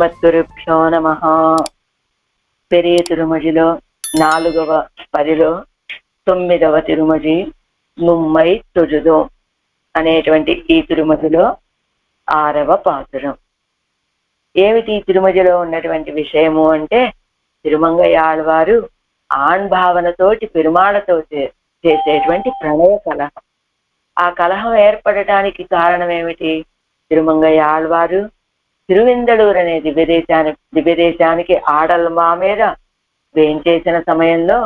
శ్రీమద్గురుభ్యో నమః. పెరియ తిరుమజిలో 4వ పరిలో 9వ తిరుమజి ముమ్మై తుజుదో అనేటువంటి ఈ తిరుమజిలో 6వ పాసురం. ఏమిటి ఈ తిరుమజిలో ఉన్నటువంటి విషయము అంటే, తిరుమంగయాళ్వారు ఆణ్భావనతోటి పెరుమాళతో చేసేటువంటి ప్రణయ కలహం. ఆ కలహం ఏర్పడటానికి కారణం ఏమిటి? తిరుమంగయాళ్వారు తిరువెందలూరు అనే దివ్యదేశానికి ఆడల్మా మీద వేంచేసిన సమయంలో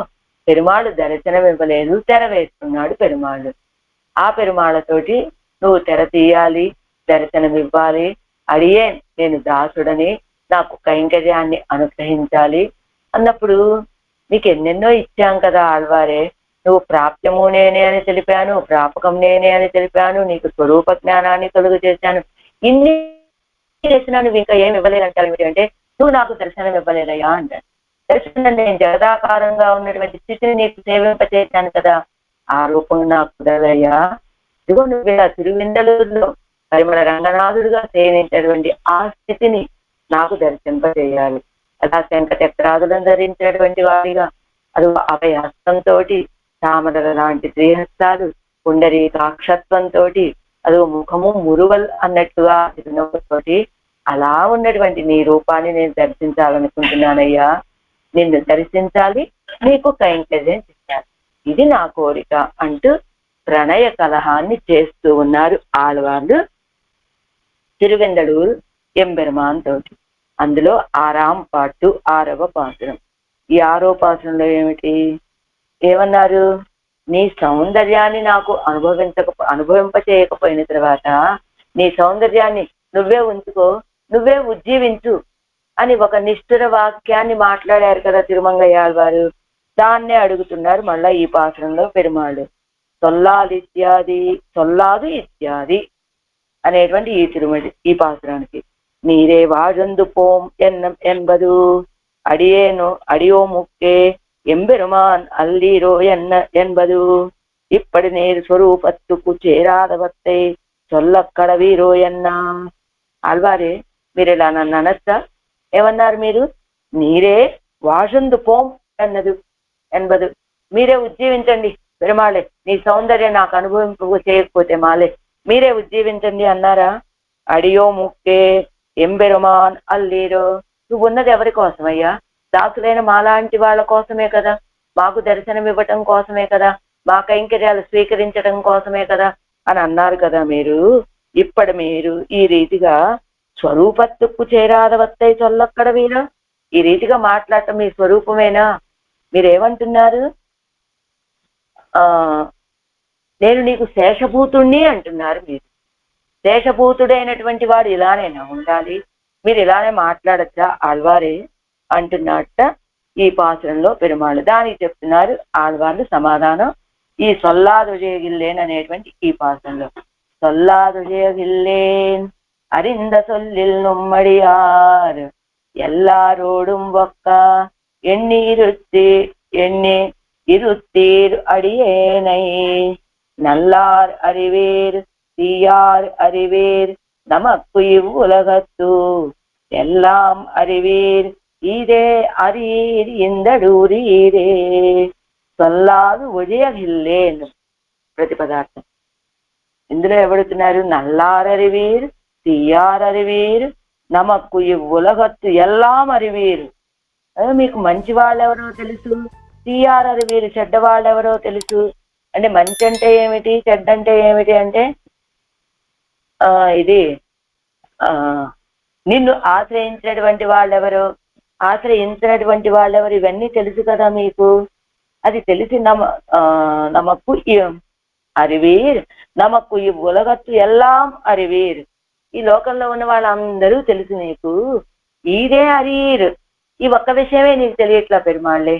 పెరుమాళ్ళు దర్శనం ఇవ్వలేదు, తెర వేస్తున్నాడు పెరుమాళ్ళు. ఆ పెరుమాళ్ళతోటి నువ్వు తెర తీయాలి, దర్శనం ఇవ్వాలి, అడియే నేను దాసుడని, నాకు కైంకర్యాన్ని అనుగ్రహించాలి అన్నప్పుడు నీకు ఎన్నెన్నో ఇచ్చాం కదా ఆళ్వారే, నువ్వు ప్రాప్తము నేనే అని తెలిపాను, ప్రాపకం నేనే అని తెలిపాను, నీకు స్వరూప జ్ఞానాన్ని కలుగు చేశాను, ఇన్ని చేసినా నువ్వు ఇంకా ఏమి ఇవ్వలేదంటావు ఏమిటి అంటే, నువ్వు నాకు దర్శనం ఇవ్వలేదయ్యా అంటాడు. దర్శనం నేను జగదాకారంగా ఉన్నటువంటి స్థితిని నీకు సేవింపచేశాను కదా, ఆ రూపం నాకు కుదరదయ్యా. ఇదిగో నువ్వు తిరువెందలూరులో పరిమళ రంగనాథుడుగా సేవించేటువంటి ఆ స్థితిని నాకు దర్శింపచేయాలి. అలా శంఖచక్రాదులను ధరించినటువంటి వాడిగా, అది అభయహస్తంతో, తామర లాంటి శ్రీహస్తాలు, పుండరీకాక్షత్వంతో, అది ముఖము మురువల్ అన్నట్టుగా చిరునవ్వుతోటి అలా ఉన్నటువంటి నీ రూపాన్ని నేను దర్శించాలనుకుంటున్నానయ్యా. నిన్ను దర్శించాలి, నీకు కైంకర్యం చేయాలి, ఇది నా కోరిక అంటూ ప్రణయ కలహాన్ని చేస్తూ ఉన్నారు ఆళ్వార్లు తిరువెందలూరు ఎంబెరుమాన్ తోటి. అందులో 6వ పాటు 6వ పాసురం. ఈ 6వ పాసురంలో ఏమన్నారు? నీ సౌందర్యాన్ని నాకు అనుభవింపచేయకపోయిన తర్వాత నీ సౌందర్యాన్ని నువ్వే ఉంచుకో, నువ్వే ఉజ్జీవించు అని ఒక నిష్ఠుర వాక్యాన్ని మాట్లాడారు కదా తిరుమంగయాళ్వారు. దాన్నే అడుగుతున్నారు మళ్ళా ఈ పాసురంలో పెరుమాళ్ళు. సొల్లాదు ఇత్యాది అనేటువంటి ఈ పాసురానికి నీరే వాజందు పోం ఎన్బదు అడియో ముక్కే ఎంబెరుమాన్ అల్లీరో ఎన్బదు ఇప్పటి నేరు స్వరూపత్తుకు చేరాదవత్తే చొల్లక్కడ వీరో ఎన్నా. ఆళ్వారే మీరు ఇలా నన్ను అనొచ్చా? ఏమన్నారు మీరు? నీరే వాజందు పోం ఎన్బదు, మీరే ఉజ్జీవించండి పెరుమాళే, నీ సౌందర్యం నాకు అనుభవింపు చేయకపోతే మాలే, మీరే ఉజ్జీవించండి అన్నారా? అడియో ముక్కే ఎంబెరుమాన్ అల్లీరో, నువ్వు ఉన్నది ఎవరి కోసమయ్యా? దాసులైన మాలాంటి వాళ్ళ కోసమే కదా, మాకు దర్శనం ఇవ్వటం కోసమే కదా, మా కైంకర్యాలు స్వీకరించడం కోసమే కదా అని అన్నారు కదా మీరు. ఇప్పటి మీరు ఈ రీతిగా స్వరూపత్తుకు చేరాదవత్తై చొల్లక్కడ వీరా, ఈ రీతిగా మాట్లాడటం మీ స్వరూపమేనా? మీరేమంటున్నారు? నేను నీకు శేషభూతుణ్ణి అంటున్నారు మీరు. శేషభూతుడైనటువంటి వాడు ఇలానేనా ఉండాలి? మీరు ఇలానే మాట్లాడచ్చా ఆళ్వారే అంటున్నట్ట ఈ పాసురంలో పెరుమాళ్ళు. దానికి చెప్తున్నారు ఆళ్వార్లు సమాధానం ఈ సొల్లాదుజేగిల్లేన్ అనేటువంటి ఈ పాసురంలో. సొల్లాదుజేగిల్లేన్ அறிந்த சொல்லில் நும்மடியார் எல்லாரோடும் ஒக்க எண்ணி இருத்தீர் அடியேனை நல்லார் அறிவேர் தீயார் அறிவேர் நமக்கு இவ்வுலகத்து எல்லாம் அறிவீர் ఈదే అరీర్ ఇందడూరీరే. సొల్లాదు ఒడియగిల్లేన్ ప్రతిపదార్థం. ఇందులో ఎవడుతున్నారు? నల్లారరివీర్, తీయారరివీర్, నమక్కు ఇవ్వులగత్తు ఎల్లాం అరివీరు. మీకు మంచి వాళ్ళెవరో తెలుసు, తీయారరివీరు చెడ్డవాళ్ళెవరో తెలుసు. అంటే మంచి అంటే ఏమిటి, చెడ్డ అంటే ఏమిటి అంటే ఇది నిన్ను ఆశ్రయించినటువంటి వాళ్ళెవరు ఇవన్నీ తెలుసు కదా మీకు. అది తెలిసి నమక్కు అరివీర్, నమక్కు ఈ ఉలగత్తు ఎల్లాం అరివీర్, ఈ లోకంలో ఉన్న వాళ్ళందరూ తెలుసు నీకు. ఈదే అరీర్, ఈ ఒక్క విషయమే నీకు తెలియట్లా పెరుమాళ్ళే.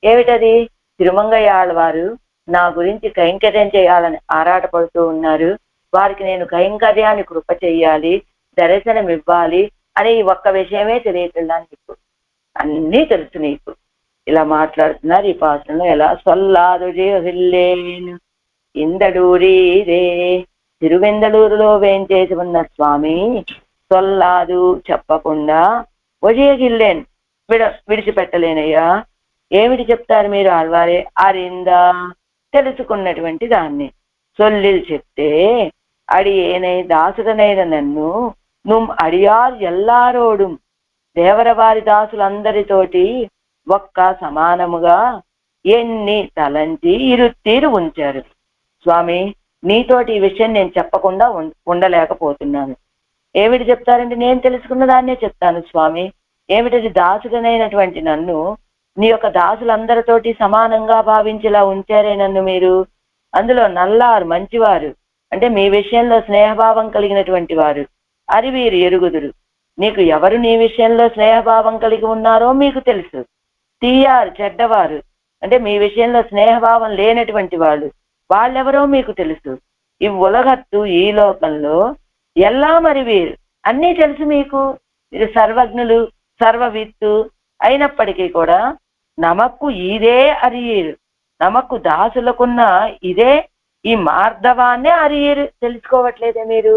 ఏమిటది? తిరుమంగయాళ్వారు నా గురించి కైంకర్యం చేయాలని ఆరాటపడుతూ ఉన్నారు, వారికి నేను కైంకర్యాన్ని కృప చెయ్యాలి, దర్శనం ఇవ్వాలి అనే ఈ ఒక్క విషయమే తెలియట్లా నీకు. అన్నీ తెలుసు నీకు. ఇలా మాట్లాడుతున్నారు ఈ పాత్రలో. ఎలా? సొల్లాదు జేహిల్లేన్ ఇందడూరీరే, తిరువెందలూరులో వేంచేసి ఉన్న స్వామి సొల్లాదు చెప్పకుండా ఒజియగిల్లేన్ విడిచిపెట్టలేనయ్యా. ఏమిటి చెప్తారు మీరు ఆళ్వారే? అరిందా తెలుసుకున్నటువంటి దాన్ని సొల్లిల్ చెప్తే అడియేనై దాసుడనైన నన్ను నుమ్ అడియార్ ఎల్లారోడు దేవరవారి దాసులందరితోటి ఒక్క సమానముగా ఎన్ని తలంచి ఇరుత్తీరు ఉంచారు. స్వామి, నీతోటి ఈ విషయం నేను చెప్పకుండా ఉండలేకపోతున్నాను. ఏమిటి చెప్తారంటే, నేను తెలుసుకున్న దాన్నే చెప్తాను స్వామి. ఏమిటది? దాసుడనైనటువంటి నన్ను నీ యొక్క దాసులందరితోటి సమానంగా భావించేలా ఉంచారే నన్ను మీరు. అందులో నల్లారు మంచివారు అంటే మీ విషయంలో స్నేహభావం కలిగినటువంటి వారు. అరివీరు ఎరుగుదురు. నీకు ఎవరు నీ విషయంలో స్నేహభావం కలిగి ఉన్నారో మీకు తెలుసు. తీయారు చెడ్డవారు అంటే మీ విషయంలో స్నేహభావం లేనటువంటి వాళ్ళు. వాళ్ళెవరో మీకు తెలుసు. ఈ ఉలగత్తు ఈ లోకంలో ఎలా మరి వీరు అన్నీ తెలుసు మీకు. మీరు సర్వజ్ఞులు, సర్వవిత్తు అయినప్పటికీ కూడా నమక్కు ఇదే అరియరు, నమక్కు దాసులకున్న ఇదే ఈ మార్ధవాన్నే అరియరు తెలుసుకోవట్లేదే మీరు.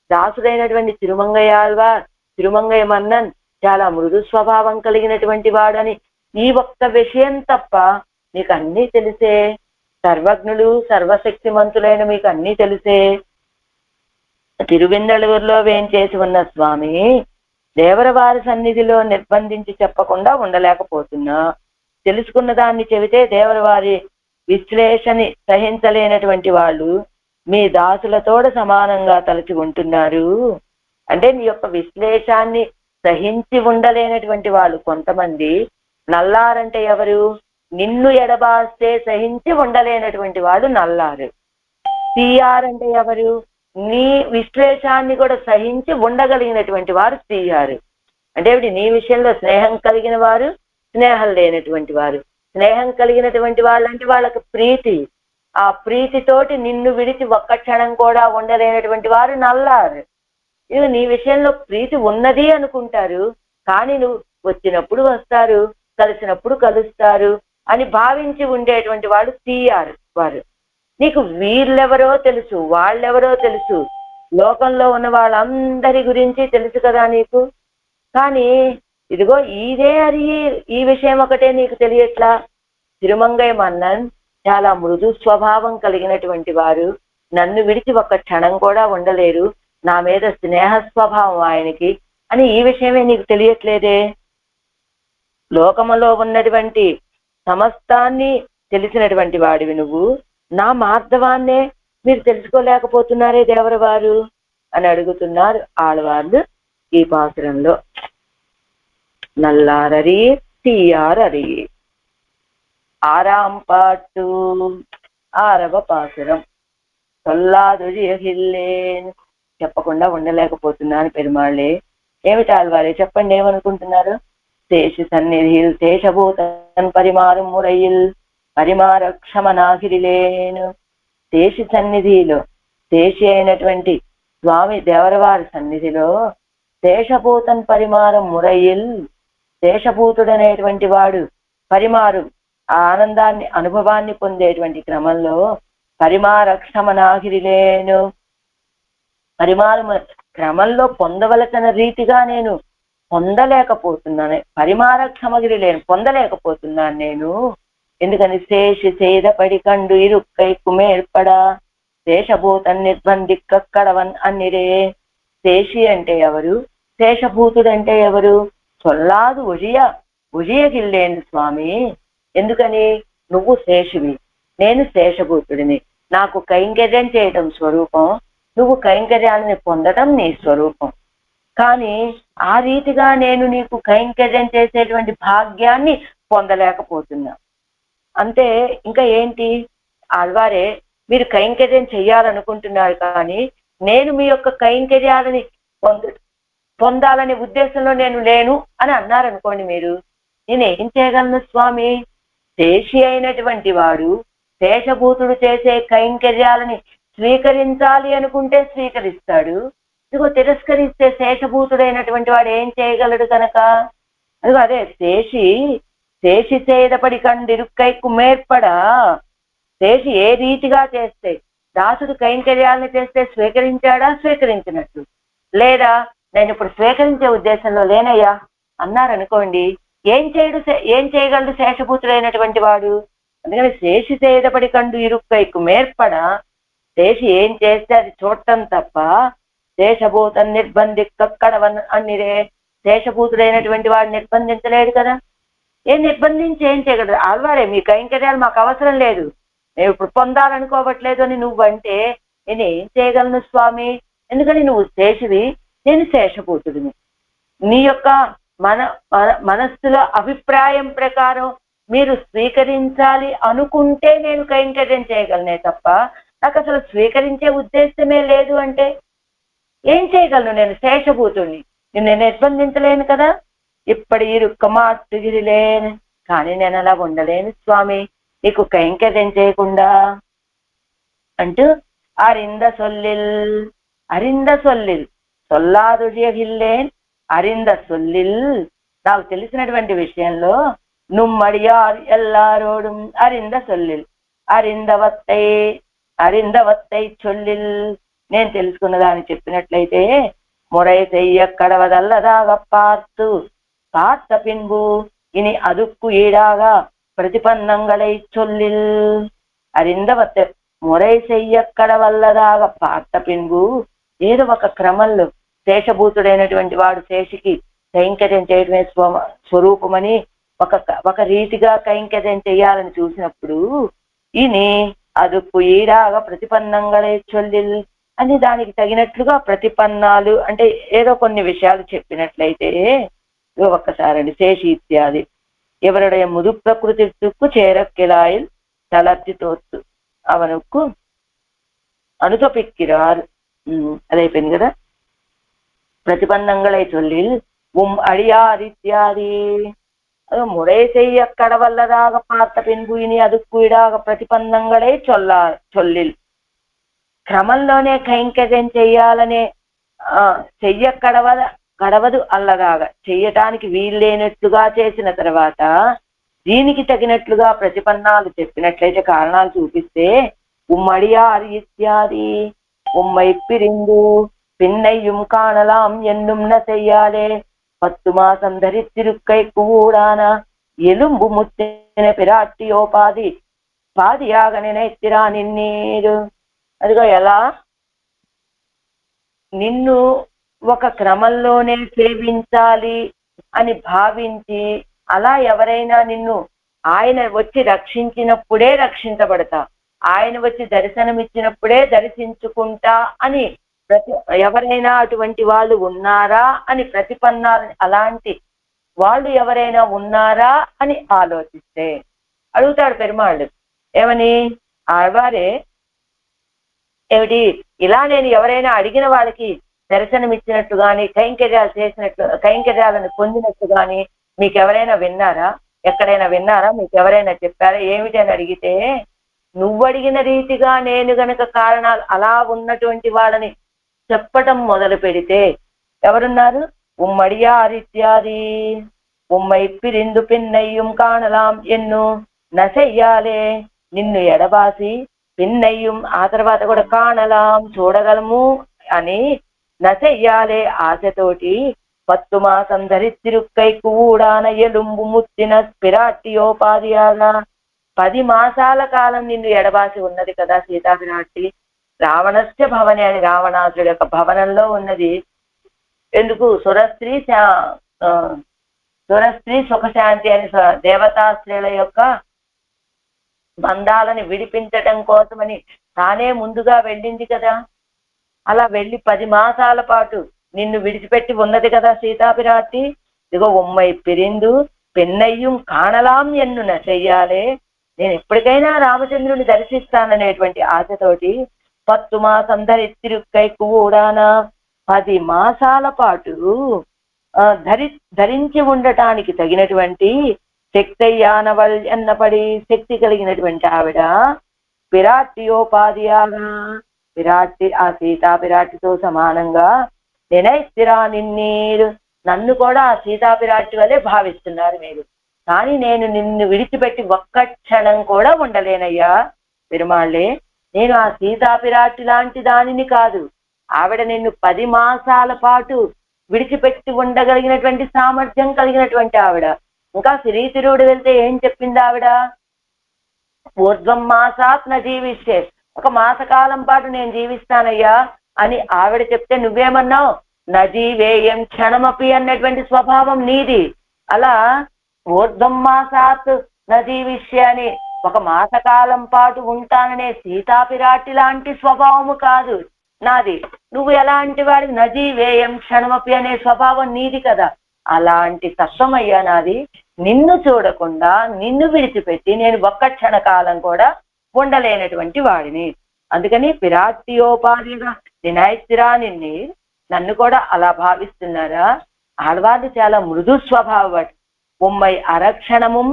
దాసుడైనటువంటి తిరుమంగయాళ్వార్, తిరుమంగయ మన్నన్ చాలా మృదు స్వభావం కలిగినటువంటి వాడని ఈ ఒక్క విషయం తప్ప మీకు అన్నీ తెలిసే. సర్వజ్ఞులు, సర్వశక్తిమంతులైన మీకు అన్నీ తెలిసే. తిరువెన్నెలూరులో వేంచేసి ఉన్న స్వామి దేవరవారి సన్నిధిలో నిర్బంధించి చెప్పకుండా ఉండలేకపోతున్నా. తెలుసుకున్న దాన్ని చెబితే దేవరవారి విశ్లేషని సహించలేనటువంటి వాళ్ళు మీ దాసులతోడ సమానంగా తలచి ఉంటున్నారు. అంటే నీ యొక్క విశ్లేషాన్ని సహించి ఉండలేనటువంటి వాళ్ళు కొంతమంది. నల్లారంటే ఎవరు? నిన్ను ఎడబాస్తే సహించి ఉండలేనటువంటి వాడు నల్లారు. తీయారంటే ఎవరు? నీ విశ్లేషాన్ని కూడా సహించి ఉండగలిగినటువంటి వారు తీయారు. అంటే నీ విషయంలో స్నేహం కలిగిన వారు, స్నేహం లేనటువంటి వారు. స్నేహం కలిగినటువంటి వాళ్ళంటే వాళ్ళకి ప్రీతి, ఆ ప్రీతితోటి నిన్ను విడిచి ఒక్క క్షణం కూడా ఉండలేనటువంటి వారు నల్లారు. ఇది నీ విషయంలో ప్రీతి ఉన్నది అనుకుంటారు, కానీ నువ్వు వచ్చినప్పుడు వస్తారు, కలిసినప్పుడు కలుస్తారు అని భావించి ఉండేటువంటి వాడు తీయారు వారు. నీకు వీళ్ళెవరో తెలుసు, వాళ్ళెవరో తెలుసు, లోకంలో ఉన్న వాళ్ళందరి గురించి తెలుసు కదా నీకు. కానీ ఇదిగో ఇదే అది ఈ విషయం ఒకటే నీకు తెలియట్లా. తిరుమంగయ్య మన్నన్ చాలా మృదు స్వభావం కలిగినటువంటి వారు, నన్ను విడిచి ఒక్క క్షణం కూడా ఉండలేరు, నా మీద స్నేహ స్వభావం ఆయనకి అని ఈ విషయమే నీకు తెలియట్లేదే. లోకములో ఉన్నటువంటి సమస్తాన్ని తెలిసినటువంటి వాడివి నువ్వు, నా మార్ధవాన్నే మీరు తెలుసుకోలేకపోతున్నారే దేవరవారు అని అడుగుతున్నారు ఆళ్వార్లు ఈ పాసురంలో. నల్లారరి తీయారరి. ఆరాం పాటు 6వ పాసురం. సొల్లాదుజియగిల్లేన్. చెప్పకుండా ఉండలేకపోతున్నాను పెరుమాళ్ళే. ఏమిటి ఆళ్వారే చెప్పండి, ఏమనుకుంటున్నారు? శేష సన్నిధిల్ శేషభూతన్ పరిమారం మురయిల్ పరిమారక్షమనాగిరిలేను. శేషి సన్నిధిలో, శేషి అయినటువంటి స్వామి దేవరవారి సన్నిధిలో శేషభూతన్ పరిమారం మురయిల్, శేషభూతుడనేటువంటి వాడు పరిమారు ఆ ఆనందాన్ని అనుభవాన్ని పొందేటువంటి క్రమంలో పరిమారక్షమనాగిరిలేను, పరిమారం క్రమంలో పొందవలసిన రీతిగా నేను పొందలేకపోతున్నాను. పరిమారక్షమగిరి లేను, పొందలేకపోతున్నాను నేను. ఎందుకని? శేషి సేదపడి కండు ఇరుక్కై కుమేర్పడా శేషభూతన్ నిర్బంధిక్కడవన్ అన్నిరే. శేషి అంటే ఎవరు? శేషభూతుడంటే ఎవరు? సొల్లాదు ఉజియగిల్లేను స్వామి. ఎందుకని? నువ్వు శేషువి, నేను శేషభూతుడిని. నాకు కైంకర్యం చేయటం స్వరూపం, నువ్వు కైంకర్యాన్ని పొందటం నీ స్వరూపం. కానీ ఆ రీతిగా నేను నీకు కైంకర్యం చేసేటువంటి భాగ్యాన్ని పొందలేకపోతున్నా. అంటే ఇంకా ఏంటి ఆళ్వారే, మీరు కైంకర్యం చెయ్యాలనుకుంటున్నారు, కానీ నేను మీ యొక్క కైంకర్యాలని పొందాలనే ఉద్దేశంలో నేను లేను అని అన్నారనుకోండి, మీరు నేనేం చేయగలను స్వామి? శేషి అయినటువంటి వాడు శేషభూతుడు చేసే కైంకర్యాలని స్వీకరించాలి అనుకుంటే స్వీకరిస్తాడు. ఇదిగో తిరస్కరిస్తే శేషభూతుడైనటువంటి వాడు ఏం చేయగలడు కనుక, అదిగో అదే శేషి చేదపడి కండిరుక్కై కుమేర్పడా. శేషి ఏ రీతిగా చేస్తే, దాసుడు కైంకర్యాలను చేస్తే స్వీకరించాడా? స్వీకరించినట్టు. లేదా నేను ఇప్పుడు స్వీకరించే ఉద్దేశంలో లేనయ్యా అన్నారనుకోండి, ఏం చేయగలడు శేషభూతుడైనటువంటి వాడు? అందుకని శేషి సేదపడి కండు ఇరుక్కైకు మేర్పడ, శేషి ఏం చేస్తే అది చూడటం తప్ప శేషభూతం నిర్బంధిక్కడవన్ అన్నిరే. శేషభూతుడైనటువంటి వాడు నిర్బంధించలేడు కదా. నిర్బంధించి ఏం చేయగలరు? ఆల్వారే మీ కైంకర్యాలు మాకు అవసరం లేదు, మేము ఇప్పుడు పొందాలనుకోవట్లేదు అని నువ్వంటే నేను ఏం చేయగలను స్వామి? ఎందుకని నువ్వు శేషివి, నేను శేషభూతుడిని. నీ యొక్క మనస్సులో అభిప్రాయం ప్రకారం మీరు స్వీకరించాలి అనుకుంటే నేను కైంకర్యం చేయగలనే తప్ప నాకు అసలు స్వీకరించే ఉద్దేశమే లేదు అంటే ఏం చేయగలను? నేను శేషభూతుడిని, నిన్ను నిర్బంధించలేను కదా. ఇప్పటి ఇరుక్కమాట్టుగిరిలేను, కానీ నేను అలా ఉండలేను స్వామి నీకు కైంకర్యం చేయకుండా అంటూ అరింద సొల్లిల్ సొల్లాదుడియగిల్లేన్ అరింద సొల్లిల్. నాకు తెలిసినటువంటి విషయంలో నుమ్మడియార్ ఎల్లారోడు అరింద సొల్లిల్ అరిందవత్తై చొల్లిల్. నేను తెలుసుకున్న దాన్ని చెప్పినట్లయితే మురై చెయ్య కడవదల్లదాగ பார்த்த பின்பு இனி அதுக்கு ஈடாக பிரதிபன்னங்களை சொல்லில் అరిందవత్త మురై చెయ్య కడవల్లదాగ పార్త పిన్బు. ఏదో ఒక క్రమంలో శేషభూతుడైనటువంటి వాడు శేషికి కైంకర్యం చేయడమే స్వరూపమని ఒక రీతిగా కైంకర్యం చేయాలని చూసినప్పుడు ఇని అదుకు ఈడాగా ప్రతిపన్నంగళే చొల్లిల్ అని దానికి తగినట్లుగా ప్రతిపన్నాలు అంటే ఏదో కొన్ని విషయాలు చెప్పినట్లయితే ఒక్కసారండి. శేషి ఇత్యాది ఎవరుடைய ముదు ప్రకృతికు చేరక్కిలాయిల్ తలర్తి తోత్తు అవనుకు అనుతపిక్కిరారు. అదైపోయింది కదా. ప్రతిపన్నంగళై చొల్లిల్ అడియార్ ఇత్యాది మురై చెయ్య కడవల్లదాగ పార్త పిన్బు ఇని అదుకు ఈడాగ ప్రతిపన్నంగళై చొల్లిల్. క్రమంలోనే కైంకర్యం చెయ్యాలనే చెయ్య కడవదు అల్లదాగా చెయ్యటానికి వీల్లేనట్లుగా చేసిన తర్వాత దీనికి తగినట్లుగా ప్రతిపన్నాలు చెప్పినట్లయితే కారణాలు చూపిస్తే ఉమ్మడియార్ ఇత్యాది ఉమ్మై పిరిందు పిన్నయ్యం కాణలాం ఎన్నుమ్న చెయ్యాలే 10 మాసం ధరిత్తిరుక్కై కూడాన ఎలుంబు ముత్తిన పిరాట్టియోపాది పాదియాగ నెనెత్తిరా నిన్నీరు. అదిగో ఎలా నిన్ను ఒక క్రమంలోనే సేవించాలి అని భావించి అలా ఎవరైనా నిన్ను ఆయన వచ్చి రక్షించినప్పుడే రక్షించబడతా, ఆయన వచ్చి దర్శనమిచ్చినప్పుడే దర్శించుకుంటా అని ఎవరైనా అటువంటి వాళ్ళు ఉన్నారా అని ప్రతిపన్నాలు అలాంటి వాళ్ళు ఎవరైనా ఉన్నారా అని ఆలోచిస్తే అడుగుతాడు పెరుమాళ్ళు. ఏమని? ఆళ్వారే ఏమిటి ఇలా నేను ఎవరైనా అడిగిన వాళ్ళకి దర్శనమిచ్చినట్టు గాని కైంకర్యాలు చేసినట్లు కైంకర్యాలను పొందినట్టు గాని మీకు ఎవరైనా విన్నారా? ఎక్కడైనా విన్నారా? మీకు ఎవరైనా చెప్పారా? ఏమిటి అని అడిగితే నువ్వు అడిగిన రీతిగా నేను గనక కారణాలు అలా ఉన్నటువంటి వాళ్ళని చెప్పటం మొదలు పెడితే ఎవరున్నారు? ఉమ్మడియార్ ఇత్యాది ఉమ్మై పిరిందు పిన్నయ్యం కాణలాం ఎన్ను నసెయ్యాలే నిన్ను ఎడబాసి పిన్నయ్యం ఆ తర్వాత కూడా కాణలాం చూడగలము అని నసెయ్యాలే ఆశతోటి 10 మాసం ధరిత్తిరుక్కై కూడాన ఎలుంబు ముత్తిన పిరాట్టియోపాధియాగా 10 మాసాల కాలం నిన్ను ఎడబాసి ఉన్నది కదా సీతా పిరాట్టి. రావణస్య భవనే అని రావణాసుడి యొక్క భవనంలో ఉన్నది. ఎందుకు? సురస్త్రీ సుఖశాంతి అని దేవతా స్త్రీల యొక్క బంధాలను విడిపించటం కోసమని తానే ముందుగా వెళ్ళింది కదా. అలా వెళ్ళి 10 మాసాల పాటు నిన్ను విడిచిపెట్టి ఉన్నది కదా సీతాపిరాట్టి. ఇదిగో ఉమ్మై పిరిందు పెన్నయ్యం కాణలాం ఎన్నున చెయ్యాలే నేను ఎప్పటికైనా రామచంద్రుని దర్శిస్తాననేటువంటి ఆశతోటి 10 మాసం ధరిత్తిరుక్కై కూడానా 10 మాసాల పాటు ధరించి ఉండటానికి తగినటువంటి శక్తయ్యానవల్ ఎన్నపడి శక్తి కలిగినటువంటి ఆవిడ పిరాట్టియోపాధియాగా పిరాట్టి ఆ సీతా పిరాట్టితో సమానంగా నేనైతిరా నిన్నీరు నన్ను కూడా ఆ సీతా పిరాట్టి వలె భావిస్తున్నారు మీరు. కానీ నేను నిన్ను విడిచిపెట్టి ఒక్క క్షణం కూడా ఉండలేనయ్యా పెరుమాళ్ళే. నేను ఆ సీతా పిరాట్టి లాంటి దానిని కాదు. ఆవిడ నిన్ను 10 మాసాల పాటు విడిచిపెట్టి ఉండగలిగినటువంటి సామర్థ్యం కలిగినటువంటి ఆవిడ. ఇంకా శ్రీతిరువుడు వెళ్తే ఏం చెప్పింది ఆవిడ? ఊర్ధ్వం మాసాత్ న జీవిష్యే, ఒక మాసకాలం పాటు నేను జీవిస్తానయ్యా అని ఆవిడ చెప్తే నువ్వేమన్నావు? నజీవేయం క్షణమపి అన్నటువంటి స్వభావం నీది. అలా ఊర్ధ్వం మాసాత్ నజీవిష్య అని ఒక మాసకాలం పాటు ఉంటాననే సీతాపిరాటి లాంటి స్వభావము కాదు నాది. నువ్వు ఎలాంటి వాడికి? నజీవేయం క్షణమపి అనే స్వభావం నీది కదా. అలాంటి తత్వం అయ్యా నాది. నిన్ను చూడకుండా నిన్ను విడిచిపెట్టి నేను ఒక్క క్షణకాలం కూడా ఉండలేనటువంటి వాడిని. అందుకని పిరాట్యోపాధిగా నినాయిస్తిరా నిన్ని నన్ను కూడా అలా భావిస్తున్నారా? ఆడవాళ్ళు చాలా మృదు స్వభావట్. ఉమ్మై అరక్షణము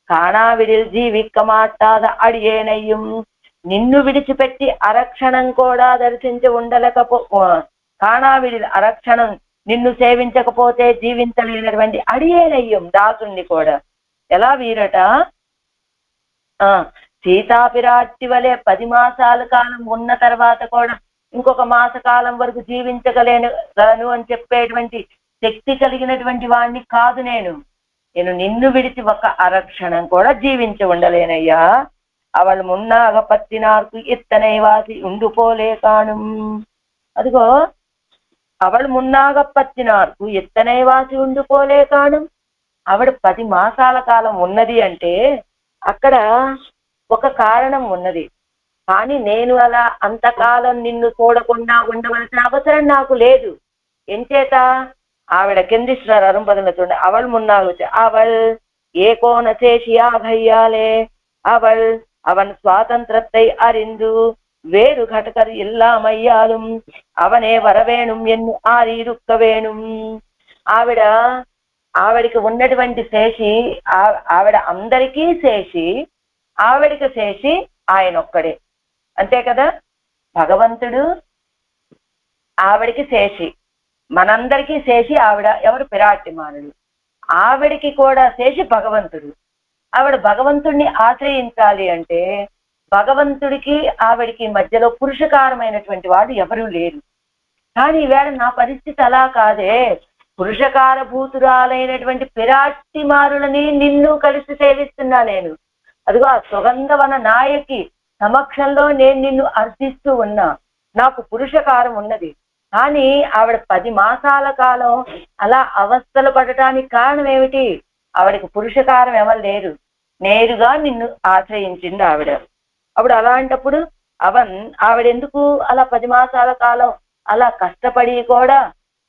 కాణావిడిల్ జీవిక్క మాట్లాద అడియేనయ్యం. నిన్ను విడిచిపెట్టి అరక్షణం కూడా దర్శించి కాణావిడి అరక్షణం నిన్ను సేవించకపోతే జీవించలేనటువంటి అడియేనయ్యం దాసుని కూడా. ఎలా వీరట? సీతాపిరాటి వలె 10 మాసాల కాలం ఉన్న తర్వాత కూడా ఇంకొక మాసకాలం వరకు జీవించగలను అని చెప్పేటువంటి శక్తి కలిగినటువంటి వాణ్ణి కాదు నేను. నిన్ను విడిచి ఒక అరక్షణం కూడా జీవించి ఉండలేనయ్యా. అవள் మున్నాగ పత్తినార్కు ఇత్తనై వాసి ఉండుపోలే కాణుం. అదిగో అవள் మున్నాగ పత్తినార్కు ఇత్తనై వాసి ఉండుపోలే కాణుం. ఆవిడ 10 మాసాల కాలం ఉన్నది అంటే అక్కడ ఒక కారణం ఉన్నది. కానీ నేను అలా అంతకాలం నిన్ను చూడకుండా ఉండవలసిన అవసరం నాకు లేదు. ఎంచేత? ఆవిడ కిందిస్తున్నారు అరుంపదల చూడండి. అవள் మున్నాగు అవள் ఏకోన శేషియాగయ్యాలే அவள் அவன் சுவாதந்திரத்தை அறிந்து வேறு கட்டகர் இல்லாமையாலும் அவனே வரవేణుం ఎన్ను ఆరిరుక్క వేణుం. ఆవిడికి ఉన్నటువంటి శేషి, ఆవిడ అందరికీ శేషి, ఆవిడికి శేషి ఆయన ఒక్కడే. అంతే కదా. భగవంతుడు ఆవిడికి శేషి, మనందరికీ శేషి ఆవిడ. ఎవరు? పిరాటిమానుడు. ఆవిడికి కూడా శేషి భగవంతుడు. ఆవిడ భగవంతుడిని ఆశ్రయించాలి అంటే భగవంతుడికి ఆవిడికి మధ్యలో పురుషకారమైనటువంటి వాడు ఎవరూ లేరు. కానీ ఈవేళ నా పరిస్థితి అలా కాదే. పురుషకారభూతురాలైనటువంటి పిరాటిమారులని నిన్ను కలిసి సేవిస్తున్నా నేను. అదిగో ఆ సుగంధవన నాయకి సమక్షంలో నేను నిన్ను అర్థిస్తూ ఉన్నా. నాకు పురుషకారం ఉన్నది. కానీ ఆవిడ 10 మాసాల కాలం అలా అవస్థలు పడటానికి కారణం ఏమిటి? ఆవిడకి పురుషకారం ఎవరు లేరు. నేరుగా నిన్ను ఆశ్రయించింది ఆవిడ. అప్పుడు అలాంటప్పుడు ఆవిడెందుకు అలా 10 మాసాల కాలం అలా కష్టపడి కూడా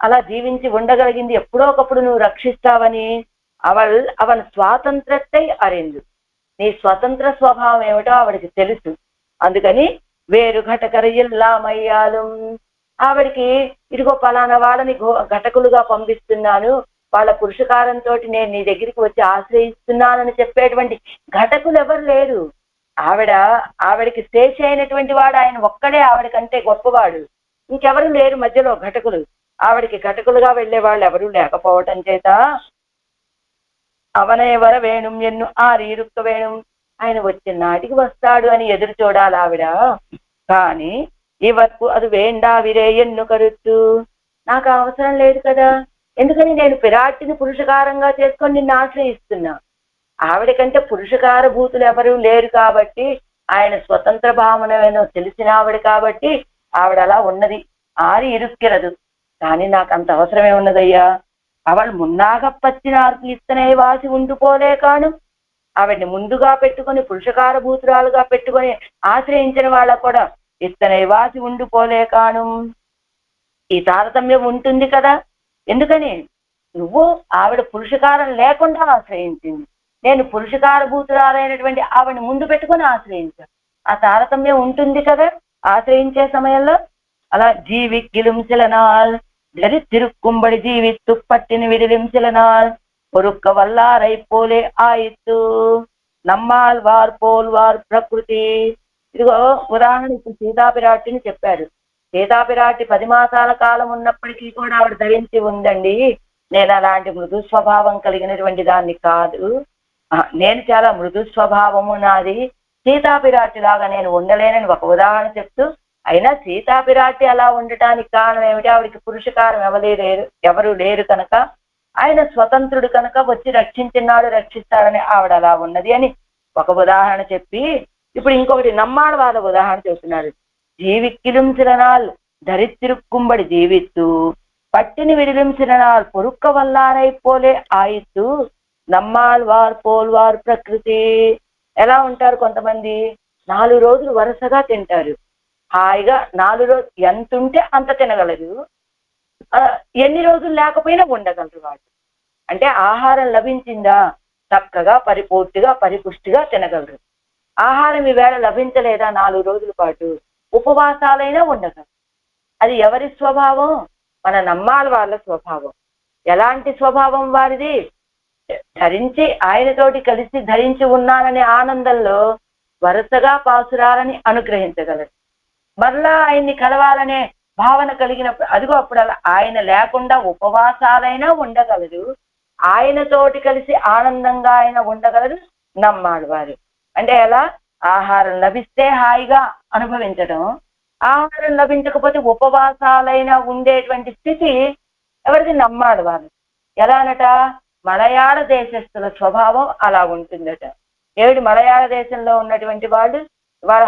అలా జీవించి ఉండగలిగింది? ఎప్పుడో ఒకప్పుడు నువ్వు రక్షిస్తావని. అవన్ స్వాతంత్రத்தை அறிந்து, నీ స్వతంత్ర స్వభావం ఏమిటో ఆవిడికి తెలుసు. అందుకని వేరు ఘటకర ఇల్లామయ్యాలు, ఆవిడికి ఇదిగో పలానా వాళ్ళని ఘటకులుగా పంపిస్తున్నాను, వాళ్ళ పురుషకారంతో నేను నీ దగ్గరికి వచ్చి ఆశ్రయిస్తున్నానని చెప్పేటువంటి ఘటకులు ఎవరు లేరు. ఆవిడికి శేషి అయినటువంటి వాడు ఆయన ఒక్కడే ఆవిడకంటే గొప్పవాడు. ఇంకెవరు లేరు మధ్యలో ఘటకులు. ఆవిడికి ఘటకులుగా వెళ్లే వాళ్ళు ఎవరూ లేకపోవటం చేత అవనే వర వేణుం ఎన్ను ఆరిరుక్క వేణుం, ఆయన వచ్చిన నాటికి వస్తాడు అని ఎదురు చూడాలి ఆవిడ. కానీ ఇవరకు అది వేండా విరే ఎన్ను కరుత్తు, నాకు అవసరం లేదు కదా. ఎందుకని నేను పిరాటిని పురుషకారంగా చేసుకొని నిన్ను ఆశ్రయిస్తున్నా. ఆవిడకంటే పురుషకార భూతులు ఎవరు లేరు కాబట్టి, ఆయన స్వతంత్ర భావనమేనో తెలిసిన ఆవిడ కాబట్టి ఆవిడ అలా ఉన్నది. ఆరి ఇరుక్కిరదు. కానీ నాకు అంత అవసరమే ఉన్నదయ్యా. అవள் మున్నాగప్పచ్చినార్కు ఇత్తనే వాసి ఉండిపోలే కాను. ఆవిడ్ని ముందుగా పెట్టుకొని పురుషకార భూతురాలుగా పెట్టుకొని ఆశ్రయించిన వాళ్ళ కూడా ఇత్తనే వాసి ఉండిపోలే కాను. ఈ తారతమ్యం ఉంటుంది కదా. ఎందుకని? నువ్వు ఆవిడ పురుషకారం లేకుండా ఆశ్రయించింది, నేను పురుషకార భూతురాలైనటువంటి ఆవిడని ముందు పెట్టుకొని ఆశ్రయించాను. ఆ తారతమ్యం ఉంటుంది కదా ఆశ్రయించే సమయంలో. అలా జీవి గిలుంసిలనాల్ జరి తిరుక్కుంబడి జీవి తుప్పట్టిని విడిలింసిలనాల్ పొరుక్క వల్లారై పోలే ఆయిత్తు నమ్మాల్ వార్ పోల్ వార్ ప్రకృతి. ఇదిగో ఉదాహరణ ఇప్పుడు సీతాపిరాటిని చెప్పాడు. సీతాపిరాటి 10 మాసాల కాలం ఉన్నప్పటికీ కూడా ఆవిడ ధరించి ఉందండి. నేను అలాంటి మృదు స్వభావం కలిగినటువంటి దాన్ని కాదు. నేను చాలా మృదు స్వభావము నాది. సీతాపిరాటి లాగా నేను ఉండలేనని ఒక ఉదాహరణ చెప్తూ అయినా సీతాపిరాటి అలా ఉండటానికి కారణం ఏమిటి? ఆవిడికి పురుషకారం ఎవరు లేరు కనుక, ఆయన స్వతంత్రుడు కనుక వచ్చి రక్షించినాడు, రక్షిస్తాడని ఆవిడ అలా ఉన్నది అని ఒక ఉదాహరణ చెప్పి, ఇప్పుడు ఇంకొకటి నమ్మాడు వాళ్ళ ఉదాహరణ చెప్తున్నాడు. జీవిక్కిலும் சில நாள் தரித்திருக்கும்படி జీవిస్తూ పట్టిని విడిலும் சில நாள் பொறுக்க వల్లారై పోలే ఆయిత్తు నమ్మాళ్వార్ పోల్వార్ ప్రకృతి. ఎలా ఉంటారు కొంతమంది? 4 రోజులు వరుసగా తింటారు, హాయిగా 4 రోజులు ఎంత ఉంటే అంత తినగలరు, ఎన్ని రోజులు లేకపోయినా ఉండగలరు వాళ్ళు. అంటే ఆహారం లభించిందా చక్కగా పరిపూర్తిగా పరిపుష్టిగా తినగలరు. ఆహారం ఈవేళ లభించలేదా 4 రోజుల పాటు ఉపవాసాలైనా ఉండగలరు. అది ఎవరి స్వభావం? మన నమ్మాలి వాళ్ళ స్వభావం. ఎలాంటి స్వభావం వారిది? ధరించి ఆయనతోటి కలిసి ధరించి ఉన్నాననే ఆనందంలో వరుసగా పాసురాలని అనుగ్రహించగలరు. మరలా ఆయన్ని కలవాలనే భావన కలిగినప్పుడు అదిగో అప్పుడు అలా ఆయన లేకుండా ఉపవాసాలైనా ఉండగలరు, ఆయనతోటి కలిసి ఆనందంగా ఆయన ఉండగలరు నమ్మాడు వారు. అంటే ఎలా? ఆహారం లభిస్తే హాయిగా అనుభవించడం, ఆహారం లభించకపోతే ఉపవాసాలైనా ఉండేటువంటి స్థితి ఎవరిది? నమ్మాడు వారు. ఎలానట? మలయాళ దేశస్తుల స్వభావం అలా ఉంటుందట. ఏమిటి? మలయాళ దేశంలో ఉన్నటువంటి వాళ్ళు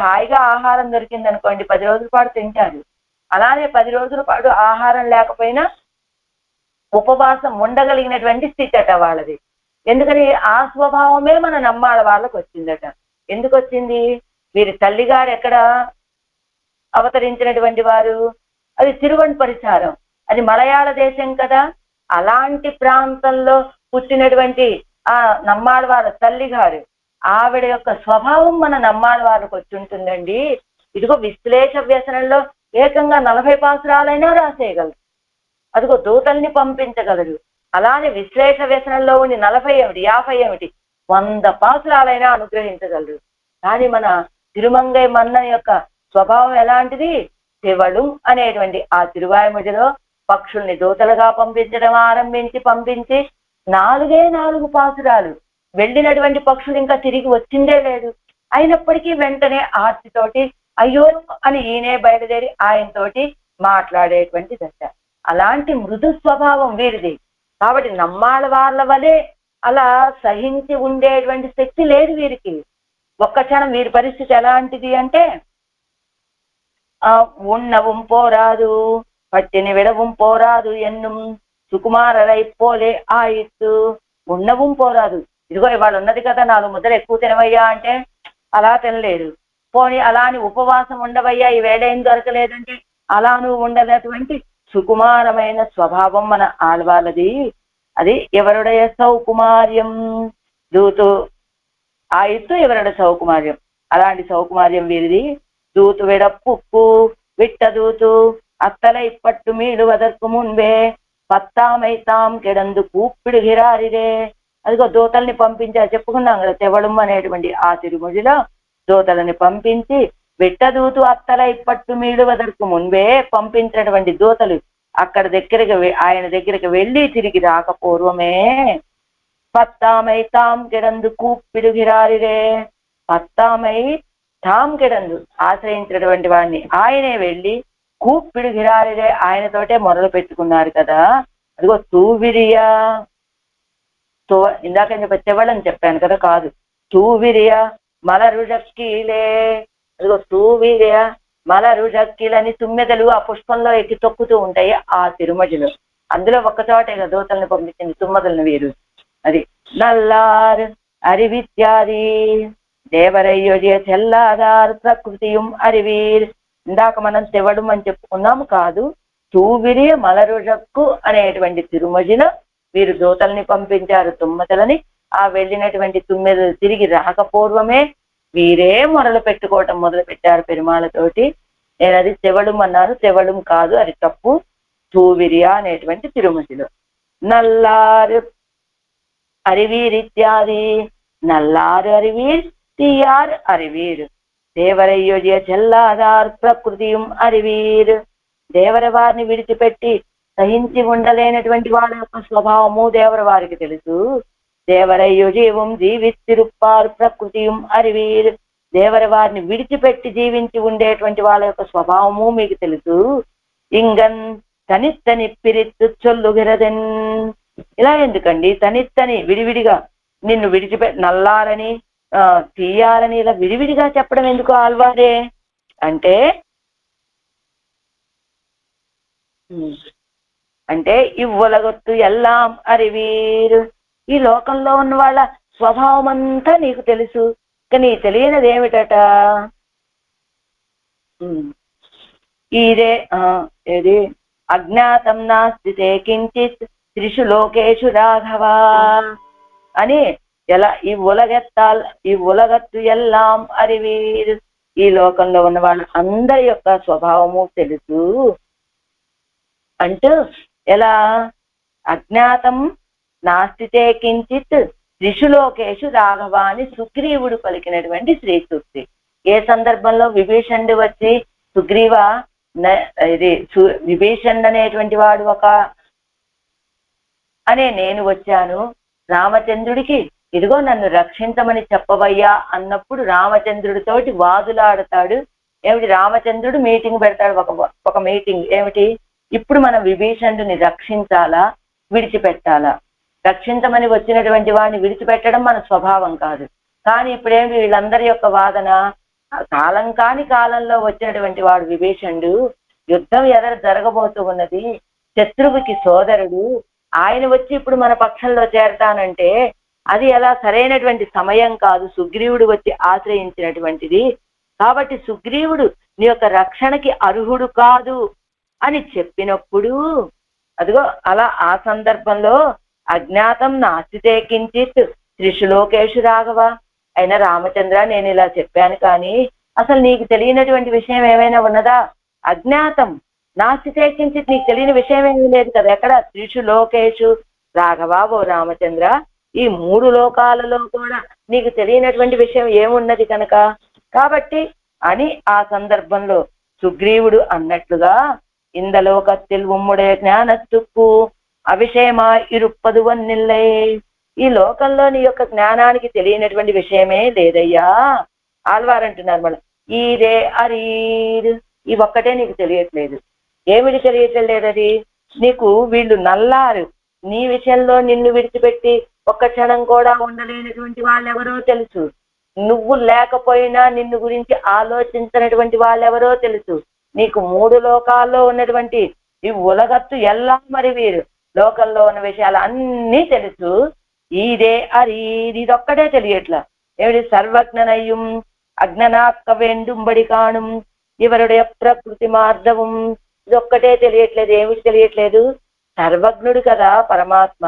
హాయిగా ఆహారం దొరికింది అనుకోండి 10 రోజుల పాటు తింటారు. అలానే 10 రోజుల పాటు ఆహారం లేకపోయినా ఉపవాసం ఉండగలిగినటువంటి స్థితి అట వాళ్ళది. ఎందుకని? ఆ స్వభావమే మన నమ్మాళ్ళ వాళ్ళకు వచ్చిందట. ఎందుకు వచ్చింది? వీరి తల్లిగారు ఎక్కడ అవతరించినటువంటి వారు? అది తిరువణ్పరిచారం, అది మలయాళ దేశం కదా. అలాంటి ప్రాంతంలో పుట్టినటువంటి ఆ నమ్మాళ్ళ వాళ్ళ తల్లిగారు, ఆవిడ యొక్క స్వభావం మన నమ్మాళ్ళ వాళ్ళకు వచ్చి ఉంటుందండి. ఇదిగో విశ్లేష వ్యసనంలో ఏకంగా 40 పాసురాలైనా రాసేయగలరు, అదిగో దూతల్ని పంపించగలరు. అలానే విశ్లేష వ్యసనంలో ఉండి 40 ఏమిటి 50 ఏమిటి 100 పాసురాలైనా అనుగ్రహించగలరు. కానీ మన తిరుమంగై మన్న యొక్క స్వభావం ఎలాంటిది? శివడు అనేటువంటి ఆ తిరువాయుమడిలో పక్షుల్ని దూతలుగా పంపించి 4 పాసురాలు వెళ్ళినటువంటి పక్షులు ఇంకా తిరిగి వచ్చిందే లేదు. అయినప్పటికీ వెంటనే ఆర్తితోటి అయ్యో అని ఈయనే బయలుదేరి ఆయనతోటి మాట్లాడేటువంటి దశ. అలాంటి మృదు స్వభావం వీరిది. కాబట్టి నమ్మాళ్ళ వాళ్ళ వలె అలా సహించి ఉండేటువంటి శక్తి లేదు వీరికి. ఒక్క క్షణం వీరి పరిస్థితి ఎలాంటిది అంటే, ఉన్నவும் போராது பட்டினி விடவும் போராదు ఎన్నుం సుకుమారరై పోలే ఆయిత్తు. ఉన్నவும் పోరాదు, ఇదిగో ఇవాళ ఉన్నది కదా 4 ముద్దలు ఎక్కువ తినవయ్యా అంటే అలా తినలేదు. పోనీ అలా అని ఉపవాసం ఉండవయ్యా ఈ వేళ ఏం దొరకలేదంటే అలా నువ్వు ఉండనటువంటి సుకుమారమైన స్వభావం మన ఆళ్వాళ్ళది. అది ఎవరుடைய సౌకుమార్యం దూతు ఆయిత్తు ఎవరుடைய సౌకుమార్యం, అలాంటి సౌకుమార్యం వీరిది. దూతు విడప్పుక్కు విట్ట దూతు అత్తలై పట్టు మీడువదற்கு మున్బే పత్తామైతాం కెడందు కూప్పిడుగిరారిరే. అదిగో దూతల్ని పంపించారు, చెప్పుకున్నాం కదా తెవడం అనేటువంటి ఆ తిరుమొழிలో దూతలని పంపించి విట్టదూతు అత్తలై పట్టు మీడువదற்கு మున్బే పంపించినటువంటి దూతలు అక్కడ ఆయన దగ్గరికి వెళ్ళి తిరిగి రాకపూర్వమే పత్తామై తాం కెడందు కూప్పిడుగిరారిరే. పత్తామై తాం కెడందు ఆశ్రయించినటువంటి వాడిని ఆయనే వెళ్ళి కూప్పిడుగిరారిరే ఆయనతోటే మొదలు పెట్టుకున్నారు కదా. అదిగో తూవిరియా ఇందాక తెవళని చెప్పాను కదా, కాదు తూవిరియ మలరుజక్కీలే. అదిగో తూవిరియ మలరుజక్కీలని తుమ్మెదలు ఆ పుష్పంలో ఎక్కి తొక్కుతూ ఉంటాయి ఆ తిరుమజిలో. అందులో ఒక్కచోటే కదా దూతల్ని పంపించింది తుమ్మదలను వీరు. అది నల్లార్ అరివిత్యాది దేవరయ్యోజే చెల్లాదార్ ప్రకృతియం అరివీర్. ఇందాక మనం తెవడం అని చెప్పుకున్నాము, కాదు తూవిరి మలరుజక్కు అనేటువంటి తిరుమజిలో వీరు దూతల్ని పంపించారు తుమ్మతలని. ఆ వెళ్ళినటువంటి తుమ్మెదలు తిరిగి రాకపూర్వమే వీరే మొదలు పెట్టుకోవటం మొదలు పెట్టారు పెరుమాళతోటి. నేను అది తెవడం అన్నాను, తెవడం కాదు, అది తప్పు. తూవిరియా అనేటువంటి తిరుమజిలో నల్లారు అరివీర్ ఇత్యాది. నల్లారు అరివీర్ తీయార్ అరివీర్ దేవరయ్యోజే చెల్లాదార్ ప్రకృతియం అరివీర్. దేవర వారిని విడిచిపెట్టి సహించి ఉండలేనటువంటి వాళ్ళ యొక్క స్వభావము దేవర వారికి తెలుసు. దేవరయ్యో జీవం జీవిస్తిరుప్పార్ ప్రకృతియం అరివీర్. దేవర వారిని విడిచిపెట్టి జీవించి ఉండేటువంటి వాళ్ళ యొక్క స్వభావము మీకు తెలుసు. ఇంగన్ తనిత్తని పిరిత్తు చొల్లుగిరదెన్, ఇలా ఎందుకండి తనిత్తని విడివిడిగా నిన్ను నల్లారని తీయాలని ఇలా విడివిడిగా చెప్పడం ఎందుకు ఆల్వారే అంటే, అంటే ఇవ్వలగొత్తు ఎల్లాం అరివీరు, ఈ లోకంలో ఉన్న వాళ్ళ స్వభావం అంతా నీకు తెలుసు, కానీ తెలియనిది ఏమిటట, ఇదే ఏది అజ్ఞాతం నాస్తి తే కించిత్ త్రిషు లోకేషు రాఘవ అని, ఎలా ఈ ఉలగత్తు ఎల్లాం అరివీరు, ఈ లోకంలో ఉన్న వాళ్ళ అందరి యొక్క స్వభావము తెలుసు అంటూ, ఎలా అజ్ఞాతం నాస్తితే కించిత్ త్రిషులోకేషు రాఘవ అని సుగ్రీవుడు పలికినటువంటి శ్రీ సూక్తి. ఏ సందర్భంలో విభీషణుడు వచ్చి సుగ్రీవ ఇది విభీషణుడు అనేటువంటి వాడు నేను వచ్చాను రామచంద్రుడికి, ఇదిగో నన్ను రక్షించమని చెప్పవయ్యా అన్నప్పుడు రామచంద్రుడితోటి వాదులాడతాడు. ఏమిటి, రామచంద్రుడు మీటింగ్ పెడతాడు, ఒక మీటింగ్ ఏమిటి, ఇప్పుడు మనం విభీషణుడిని రక్షించాలా విడిచిపెట్టాలా, రక్షించమని వచ్చినటువంటి వాడిని విడిచిపెట్టడం మన స్వభావం కాదు, కానీ ఇప్పుడేమి వీళ్ళందరి యొక్క వాదన, కాలం కాని కాలంలో వచ్చినటువంటి వాడు విభీషణుడు, యుద్ధం జరగబోతూ ఉన్నది, శత్రువుకి సోదరుడు, ఆయన వచ్చి ఇప్పుడు మన పక్షంలో చేరతానంటే అది ఎలా సరైనటువంటి సమయం కాదు, సుగ్రీవుడు వచ్చి ఆశ్రయించినటువంటిది, కాబట్టి సుగ్రీవుడు నీ యొక్క రక్షణకి అర్హుడు కాదు అని చెప్పినప్పుడు, అదిగో అలా ఆ సందర్భంలో అజ్ఞాతం నాస్తితే కించిత్ త్రిషులోకేషు రాఘవ, అయినా రామచంద్ర నేను ఇలా చెప్పాను కానీ అసలు నీకు తెలియనటువంటి విషయం ఏమైనా ఉన్నదా, అజ్ఞాతం నాస్తితే కించిత్, నీకు తెలియని విషయం ఏమీ లేదు కదా, ఎక్కడ త్రిషులోకేషు రాఘవ, ఓ రామచంద్ర ఈ 3 లోకాలలో కూడా నీకు తెలియనటువంటి విషయం ఏమున్నది కనుక, కాబట్టి అని ఆ సందర్భంలో సుగ్రీవుడు అన్నట్లుగా, ఇందలోకత్తిల్ ఉమ్ముడే జ్ఞానస్తుక్కు అవిషయమా ఇరుప్పదు వన్నిల్లై, ఈ లోకంలో నీ యొక్క జ్ఞానానికి తెలియనటువంటి విషయమే లేదయ్యా. ఆల్వారంటున్నారు మళ్ళీ, ఈరే అరీర్, ఈ ఒక్కటే నీకు తెలియట్లేదు. ఏమిటి తెలియట్లేదు, అది నీకు వీళ్ళు నల్లారు, నీ విషయంలో నిన్ను విడిచిపెట్టి ఒక్క క్షణం కూడా ఉండలేనటువంటి వాళ్ళెవరో తెలుసు, నువ్వు లేకపోయినా నిన్ను గురించి ఆలోచించినటువంటి వాళ్ళెవరో తెలుసు, నీకు 3 లోకాల్లో ఉన్నటువంటి ఈ ఉలగత్తు ఎలా మరి వీరు లోకంలో ఉన్న విషయాలు అన్నీ తెలుసు, ఈదే ఇదొక్కటే తెలియట్లా. ఏమిటి, సర్వజ్ఞనయ్యం అజ్ఞనాక్క వేండుంబడి కాణం ఇవరుடைய ప్రకృతి మార్ధవం, ఇదొక్కటే తెలియట్లేదు. ఏమిటి తెలియట్లేదు, సర్వజ్ఞుడు కదా పరమాత్మ,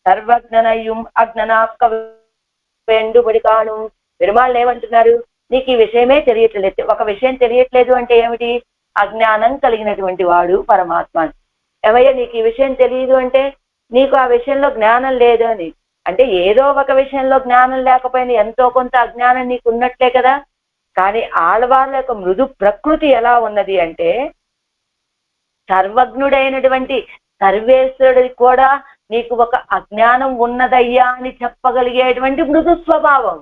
సర్వజ్ఞనయ్యం అజ్ఞనాక్క వేండుబడి కాణం. పెరుమాళ్ళు ఏమంటున్నారు, నీకు ఈ విషయమే తెలియట్లేదు. ఒక విషయం తెలియట్లేదు అంటే ఏమిటి, అజ్ఞానం కలిగినటువంటి వాడు పరమాత్మ. ఏమయ్యా నీకు ఈ విషయం తెలియదు అంటే నీకు ఆ విషయంలో జ్ఞానం లేదు అని, అంటే ఏదో ఒక విషయంలో జ్ఞానం లేకపోయినా ఎంతో కొంత అజ్ఞానం నీకు ఉన్నట్లే కదా. కానీ ఆళ్వార్ల యొక్క మృదు ప్రకృతి ఎలా ఉన్నది అంటే, సర్వజ్ఞుడైనటువంటి సర్వేశ్వరుడికి కూడా నీకు ఒక అజ్ఞానం ఉన్నదయ్యా అని చెప్పగలిగేటువంటి మృదు స్వభావం.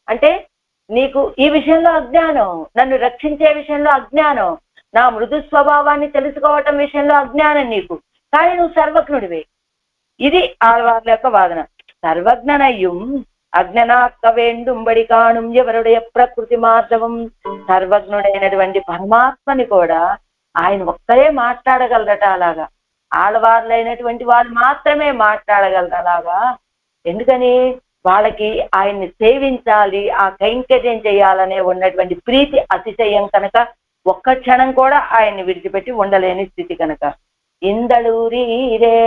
అంటే నీకు ఈ విషయంలో అజ్ఞానం, నన్ను రక్షించే విషయంలో అజ్ఞానం, నా మృదు స్వభావాన్ని తెలుసుకోవటం విషయంలో అజ్ఞానం నీకు, కానీ నువ్వు సర్వజ్ఞుడివే. ఇది ఆళ్వార్ల యొక్క వాదన. సర్వజ్ఞనయ్యం అజ్ఞనాక్క వేండుంబడి కాణం ఎవరుடைய ప్రకృతి మార్ధవం, సర్వజ్ఞుడైనటువంటి పరమాత్మని కూడా ఆయన ఒక్కరే మాట్లాడగలరట. అలాగా ఆళ్వార్లైనటువంటి వాళ్ళు మాత్రమే మాట్లాడగలరు అలాగా. ఎందుకని, వాళ్ళకి ఆయన్ని సేవించాలి, ఆ కైంకర్యం చేయాలనే ఉన్నటువంటి ప్రీతి అతిశయం కనుక ఒక్క క్షణం కూడా ఆయన్ని విడిచిపెట్టి ఉండలేని స్థితి కనుక. ఇందళూరిరే,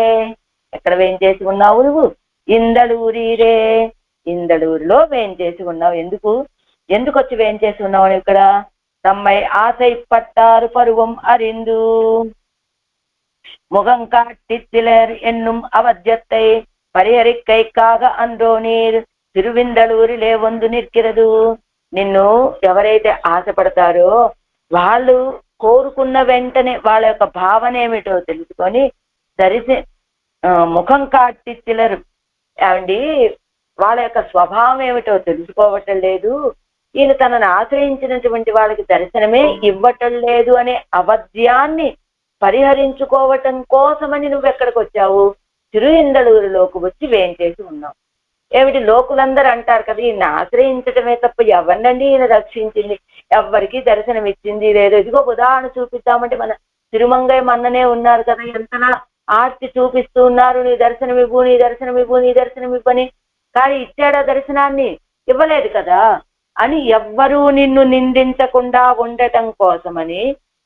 ఎక్కడ వేయించేసి ఉన్నావు నువ్వు, ఇందళూరిరే, ఇందళూరులో వేయించేసి ఉన్నావు. ఎందుకు వచ్చి వేయించేసి ఉన్నావు ఇక్కడ, తమ్మై ఆశை పట్టారు పరువం అరిందు ముఖం కాట్టిచ్చిలర్ ఎన్నుం అవధ్యத்தை పరిహరిక్కైకాగ అందో నీర్ తిరువిందళూరిలే వందు నిற்கிறது. నిన్ను ఎవరైతే ఆశపడతారో వాళ్ళు కోరుకున్న వెంటనే వాళ్ళ యొక్క భావన ఏమిటో తెలుసుకొని ముఖం కాట్టిచ్చిలరు, ఏమండి వాళ్ళ యొక్క స్వభావం ఏమిటో తెలుసుకోవటం లేదు. ఈయన తనను ఆశ్రయించినటువంటి వాళ్ళకి దర్శనమే ఇవ్వటం లేదు అనే అవధ్యాన్ని పరిహరించుకోవటం కోసమని నువ్వు ఎక్కడికి వచ్చావు? తిరువిందలూరులోకి వచ్చి వేంచేసి ఉన్నావు. ఏమిటి లోకులందరూ అంటారు కదా, ఈయన ఆశ్రయించటమే తప్ప ఎవరినండి ఈయన రక్షించింది, ఎవ్వరికి దర్శనం ఇచ్చింది లేదు. ఇదిగో ఉదాహరణ చూపిద్దామంటే మన తిరుమంగయ్య మన్ననే ఉన్నారు కదా, ఎంతలా ఆర్తి చూపిస్తూ ఉన్నారు, నీ దర్శనం ఇవ్వు, నీ దర్శనం ఇవ్వు, నీ దర్శనం ఇవ్వని. కానీ ఇచ్చాడా దర్శనాన్ని? ఇవ్వలేదు కదా. అని ఎవ్వరూ నిన్ను నిందించకుండా ఉండటం కోసమని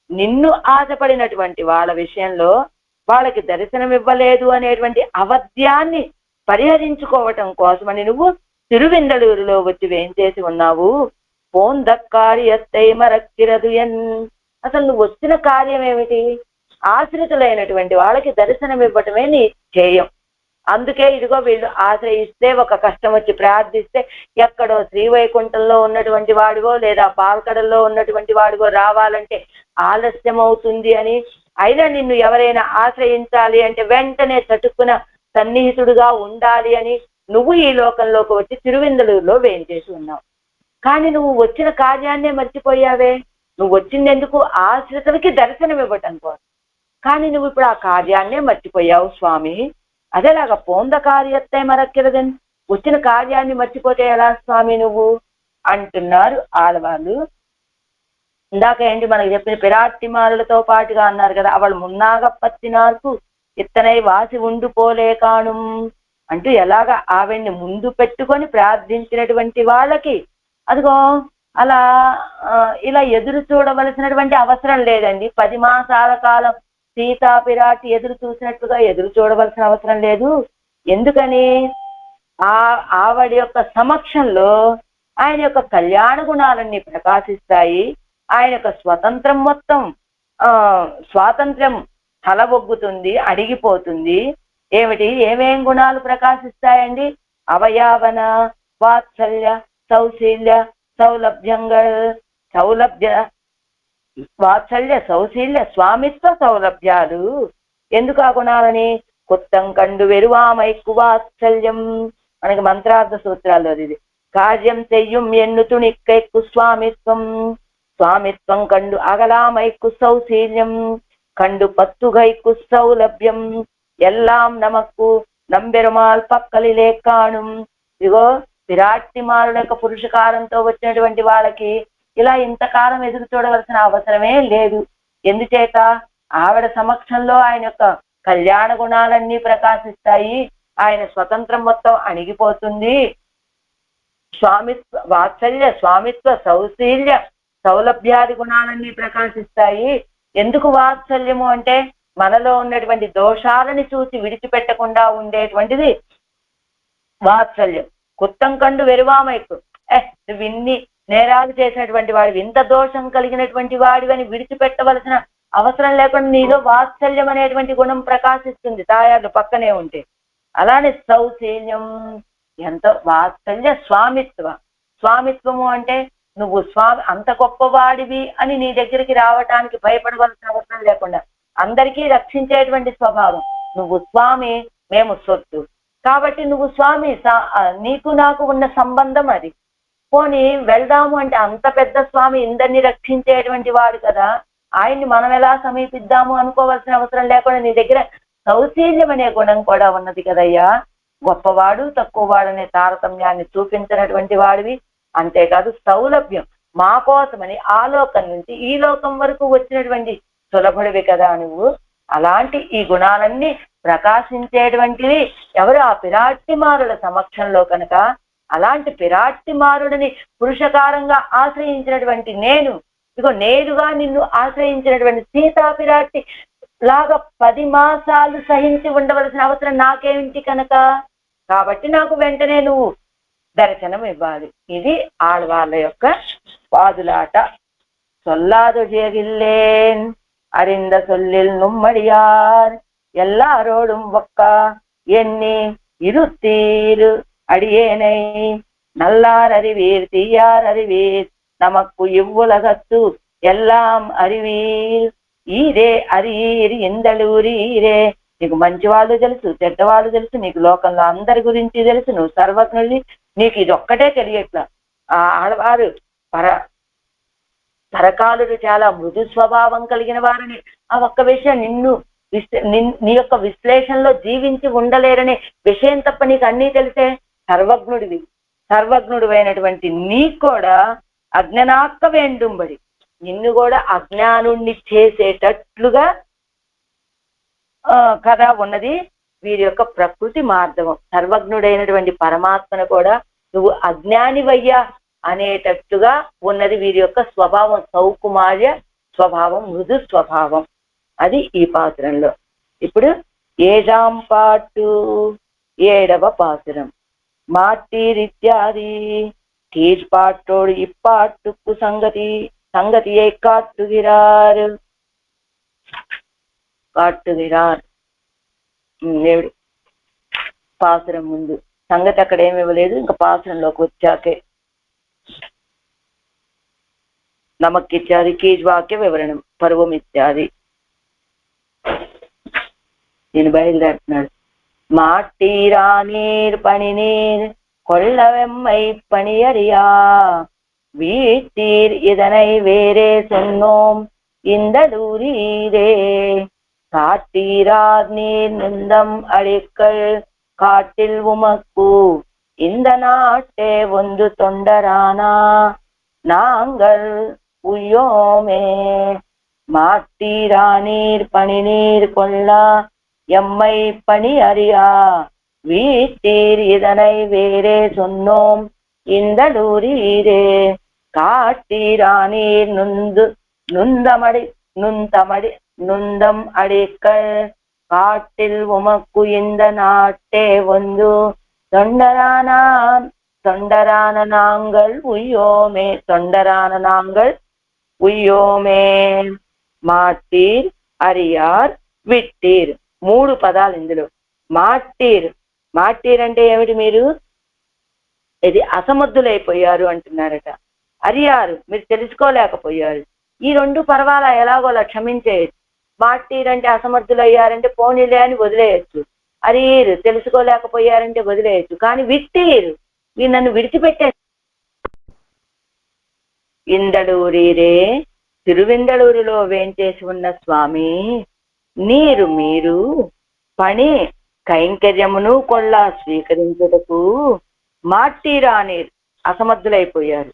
నిన్ను ఆశపడినటువంటి వాళ్ళ విషయంలో వాళ్ళకి దర్శనం ఇవ్వలేదు అనేటువంటి అవధ్యాన్ని పరిహరించుకోవటం కోసమని నువ్వు తిరువిందలూరులో వచ్చి వేంచేసి ఉన్నావు. పోందక్కార్యత్తై మరక్కిరదు ఎన్. అసలు నువ్వు వచ్చిన కార్యం ఏమిటి? ఆశ్రితులైనటువంటి వాళ్ళకి దర్శనం ఇవ్వటమే నీ ధ్యేయం. అందుకే ఇదిగో వీళ్ళు ఆశ్రయిస్తే, ఒక కష్టం వచ్చి ప్రార్థిస్తే ఎక్కడో శ్రీవైకుంఠంలో ఉన్నటువంటి వాడివో లేదా పాల్కడల్లో ఉన్నటువంటి వాడివో రావాలంటే ఆలస్యం అవుతుంది అని, అయినా నిన్ను ఎవరైనా ఆశ్రయించాలి అంటే వెంటనే చటుక్కున సన్నిహితుడుగా ఉండాలి అని నువ్వు ఈ లోకంలోకి వచ్చి తిరువిందలూరులో వేంచేసి ఉన్నావు. కానీ నువ్వు వచ్చిన కార్యాన్నే మర్చిపోయావే. నువ్వు వచ్చింది ఎందుకు? ఆశ్రితులకి దర్శనం ఇవ్వటం కోసం. కానీ నువ్వు ఇప్పుడు ఆ కార్యాన్నే మర్చిపోయావు స్వామి. అదేలాగా పోంద కార్యత్తే మరక్కిరదని, వచ్చిన కార్యాన్ని మర్చిపోతే ఎలా స్వామి నువ్వు అంటున్నారు ఆడవాళ్ళు. ఇందాక ఏంటి మనకి చెప్పిన పిరాట్టిమారులతో పాటుగా అన్నారు కదా, అవள் మున్నాగపత్తినార్కు ఇత్తనై వాసి ఉండిపోలే కాను అంటూ ఎలాగ ఆవిడ్ని ముందు పెట్టుకొని ప్రార్థించినటువంటి వాళ్ళకి అదిగో అలా ఇలా ఎదురు చూడవలసినటువంటి అవసరం లేదండి. 10 మాసాల కాలం సీతా పిరాటి ఎదురు చూసినట్టుగా ఎదురు చూడవలసిన అవసరం లేదు. ఎందుకని? ఆవిడ యొక్క సమక్షంలో ఆయన యొక్క కళ్యాణ గుణాలన్నీ ప్రకాశిస్తాయి. ఆయన యొక్క స్వతంత్రం మొత్తం స్వాతంత్ర్యం తలబొగ్గుతుంది, అడిగిపోతుంది. ఏమిటి? ఏమేం గుణాలు ప్రకాశిస్తాయండి? అవయావన, వాత్సల్య, సౌశీల్య, సౌలభ్య, వాత్సల్య, సౌశీల్య, స్వామిత్వ సౌలభ్యాలు. ఎందుకు ఆ గుణాలని? కొత్తం కండు వెరువామైక్కు వాత్సల్యం. మనకి మంత్రార్థ సూత్రాల్లో ఇది. కార్యం చెయ్యం ఎన్ను తుణిక్కెక్కు స్వామిత్వం, స్వామిత్వం కండు అగలామైక్కు సౌశీల్యం, కండు పత్తుగైక్కు సౌలభ్యం, ఎల్లాం నమక్కు నంబెరుమాల్ పక్కలిలే కాణుం. ఇదిగో విరాట్టిమారుల యొక్క పురుషకారంతో వచ్చినటువంటి వాళ్ళకి ఇలా ఇంతకాలం ఎదురు చూడవలసిన అవసరమే లేదు. ఎందుచేత? ఆవిడ సమక్షంలో ఆయన యొక్క కళ్యాణ గుణాలన్నీ ప్రకాశిస్తాయి. ఆయన స్వతంత్రం మొత్తం అణిగిపోతుంది. స్వామిత్వ, వాత్సల్య, స్వామిత్వ, సౌశీల్య, సౌలభ్యాది గుణాలన్నీ ప్రకాశిస్తాయి. ఎందుకు వాత్సల్యము అంటే మనలో ఉన్నటువంటి దోషాలని చూసి విడిచిపెట్టకుండా ఉండేటువంటిది వాత్సల్యం. కుత్తం కండు వెరువామైకు, నువ్వు ఇన్ని నేరాలు చేసినటువంటి వాడివి, ఇంత దోషం కలిగినటువంటి వాడివని విడిచిపెట్టవలసిన అవసరం లేకుండా నీలో వాత్సల్యం అనేటువంటి గుణం ప్రకాశిస్తుంది తాయారు పక్కనే ఉంటే. అలానే సౌశీల్యం, ఎంతో వాత్సల్య, స్వామిత్వ. స్వామిత్వము అంటే నువ్వు స్వామి అంత గొప్పవాడివి అని నీ దగ్గరికి రావటానికి భయపడవలసిన అవసరం లేకుండా అందరికీ రక్షించేటువంటి స్వభావం. నువ్వు స్వామి, మేము సొత్తు. కాబట్టి నువ్వు స్వామి, నీకు నాకు ఉన్న సంబంధం అది. పోనీ వెళ్దాము అంటే అంత పెద్ద స్వామి ఇందరినీ రక్షించేటువంటి వాడు కదా, ఆయన్ని మనం ఎలా సమీపిద్దాము అనుకోవాల్సిన అవసరం లేకుండా నీ దగ్గర సౌశీల్యం అనే గుణం కూడా ఉన్నది కదయ్యా. గొప్పవాడు తక్కువవాడు అనే తారతమ్యాన్ని చూపించినటువంటి వాడివి. అంతేకాదు సౌలభ్యం, మా కోసమని ఆ లోకం నుంచి ఈ లోకం వరకు వచ్చినటువంటి సులభుడివి కదా నువ్వు. అలాంటి ఈ గుణాలన్నీ ప్రకాశించేటువంటివి ఎవరు? ఆ పిరాట్టిమారుల సమక్షంలో కనుక. అలాంటి పిరాట్టిమారుడిని పురుషకారంగా ఆశ్రయించినటువంటి నేను, ఇగో నేరుగా నిన్ను ఆశ్రయించినటువంటి సీతా పిరాట్టి లాగా 10 మాసాలు సహించి ఉండవలసిన అవసరం నాకేమిటి కనుక. కాబట్టి నాకు వెంటనే నువ్వు దర్శనం ఇవ్వాలి. ఇది ఆడవాళ్ళ యొక్క పాదులాట. సొల్లాదు జేగిల్లేన్ அறிந்த சொல்லில் நும்மடியார் எல்லாரோடும் ஒக்க எண்ணி இருத்தீரு அடியேனை நல்லார் அறிவீர் தீயார் அறிவீர் நமக்கு இவ்வுலகத்து ఎల్లాం அறிవీర్ ఈరే అరీర్ ఇందలూరీరే. నీకు మంచి వాళ్ళు తెలుసు, చెడ్డవాళ్ళు తెలుసు, నీకు లోకంలో అందరి గురించి తెలుసు, నువ్వు సర్వజ్ఞుడి. నీకు ఇది ఒక్కటే తెలియట్లా. ఆ ఆడవారు పర పరకాలుడు చాలా మృదు స్వభావం కలిగిన వారని ఆ ఒక్క విషయం నీ యొక్క విశ్లేషణలో జీవించి ఉండలేరనే విషయం తప్ప నీకు అన్నీ తెలిసే. సర్వజ్ఞుడు అయినటువంటి నీకు కూడా అజ్ఞనాక్క వేండుంబడి నిన్ను కూడా అజ్ఞానుణ్ణి చేసేటట్లుగా కదా ఉన్నది వీరి యొక్క ప్రకృతి మార్ధవం. సర్వజ్ఞుడైనటువంటి పరమాత్మను కూడా నువ్వు అజ్ఞానివయ్యా అనేటట్టుగా ఉన్నది వీరి యొక్క స్వభావం. సౌకుమార్య స్వభావం, మృదు స్వభావం. అది ఈ పాసురంలో. ఇప్పుడు 7వ పాటు 7వ పాసురం. மாட்டீரித்யாதி கீழ்பாட்டோடு இப்பாட்டுக்கு சங்கதியை காட்டுகிறார். పాసురం ముందు సంగతి అక్కడ ఏమి ఇవ్వలేదు, ఇంకా పాసురంలోకి వచ్చాకే నమక్కిత్యాది కీజ్ వాక్య వివరణం పర్వం ఇత్యాది. నేను బయలుదేరుతున్నాడు. மாட்டீரா நீர் பணி நீர் கொள்ளவெம்மை பணியறியா வீட்டீர் இதனை வேறே சொன்னோம் இந்த லூரீரே காட்டீரார் நீர் நுந்தம் அழிக்கள் காட்டில் உமக்கு இந்த நாட்டே ஒன்று தொண்டரானா நாங்கள் உய்யோமே. மாட்டீரா நீர் பணி நீர் கொள்ளா எம்மை பணி அறியா வீட்டீர் இதனை வேறே சொன்னோம் இந்த லூரீரே காட்டீரா நீர் நுந்தம் அடிக்கள் காட்டில் உமக்கு இந்த நாட்டே ஒன்று தொண்டரான நாங்கள் உய்யோமே. மாட்டீர், అరియార్, విట్టీర్ 3 పదాలు ఇందులో. మాట్టీర్ అంటే ఏమిటి? మీరు ఇది అసమర్థులైపోయారు అంటున్నారట. అరియారు మీరు తెలుసుకోలేకపోయారు. ఈ 2 పర్వాలా ఎలాగోలా క్షమించేయచ్చు. మాట్టీర్ అంటే అసమర్థులయ్యారంటే పోనీలే అని వదిలేయచ్చు. అరియరు తెలుసుకోలేకపోయారంటే వదిలేయచ్చు. కానీ విట్టీరు మీరు నన్ను విడిచిపెట్టే. ఇందళూరిరే తిరువిందళూరులో వేంచేసి ఉన్న స్వామి మీరు పని కైంకర్యమును కొల్లా స్వీకరించుటకు మాట్టీరా నీరు అసమర్థులైపోయారు.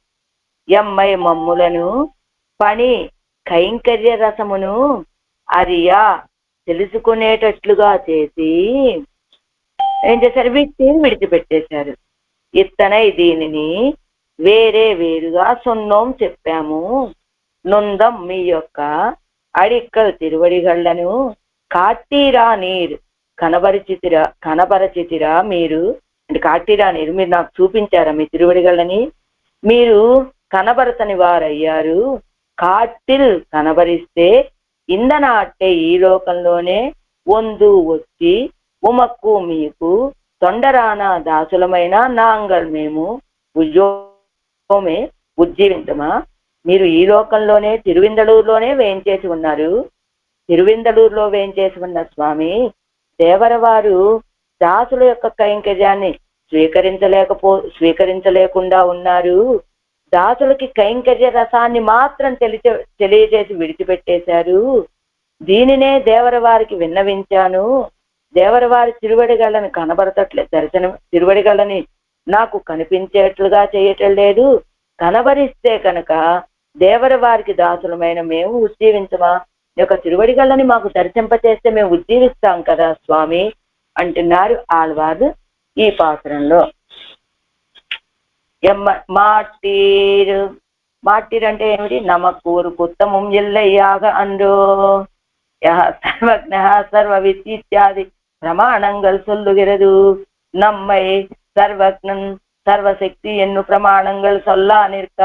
ఎమ్మై మమ్ములను పని కైంకర్య రసమును అరియా తెలుసుకునేటట్లుగా చేసి ఏం చేశారు? వీటిని విడిచిపెట్టేశారు. ఇత్తనై దీనిని వేరుగా సొన్నోం చెప్పాము. నొందం మీ యొక్క అడిక్కలు తిరువడిగళ్లను కాట్టీరా నీరు కనబరచితిరా మీరు అంటే కాట్టీరా నీరు మీరు నాకు చూపించారా మీ తిరువడిగళ్ళని? మీరు కనబరచని వారయ్యారు. కాట్టిల్ కనబరిస్తే ఇందనాట్టే ఈ లోకంలోనే ఒందు వచ్చి ఉమక్కు మీకు తొండరాన దాసులమైన నాంగల్ మేము ఉజ్జీవించమా. మీరు ఈ లోకంలోనే తిరువిందలూరులోనే వేయించేసి ఉన్నారు. తిరువిందలూరులో వేయించేసి ఉన్న స్వామి దేవరవారు దాసుల యొక్క కైంకర్యాన్ని స్వీకరించలేకుండా ఉన్నారు. దాసులకి కైంకర్య రసాన్ని మాత్రం తెలియజేసి విడిచిపెట్టేశారు. దీనినే దేవరవారికి విన్నవించాను. దేవరవారి తిరువడిగళ్ళని కనబడతట్లేదు, తిరువడిగళ్ళని నాకు కనిపించేట్లుగా చేయటం లేదు. కనబరిస్తే కనుక దేవరవారికి దాసులమైన మేము ఉజ్జీవించమా? యొక్క తిరువడిగళ్ళని మాకు దర్శింపచేస్తే మేము ఉజ్జీవిస్తాం కదా స్వామి అంటున్నారు ఆళ్వారు ఈ పాత్రంలో. మాట్టీర్ అంటే ఏమిటి? నమకూరు కుత్తమం ఎల్లయ్యాగ అందో సర్వజ్ఞ సర్వవిత్ ఇత్యాది ప్రమాణங்கள் சொல்லுகிறது. நம்மை சர்வக்னன் சர்வசக்தி என்னும் பிரமாணங்கள் சொல்லா நிற்க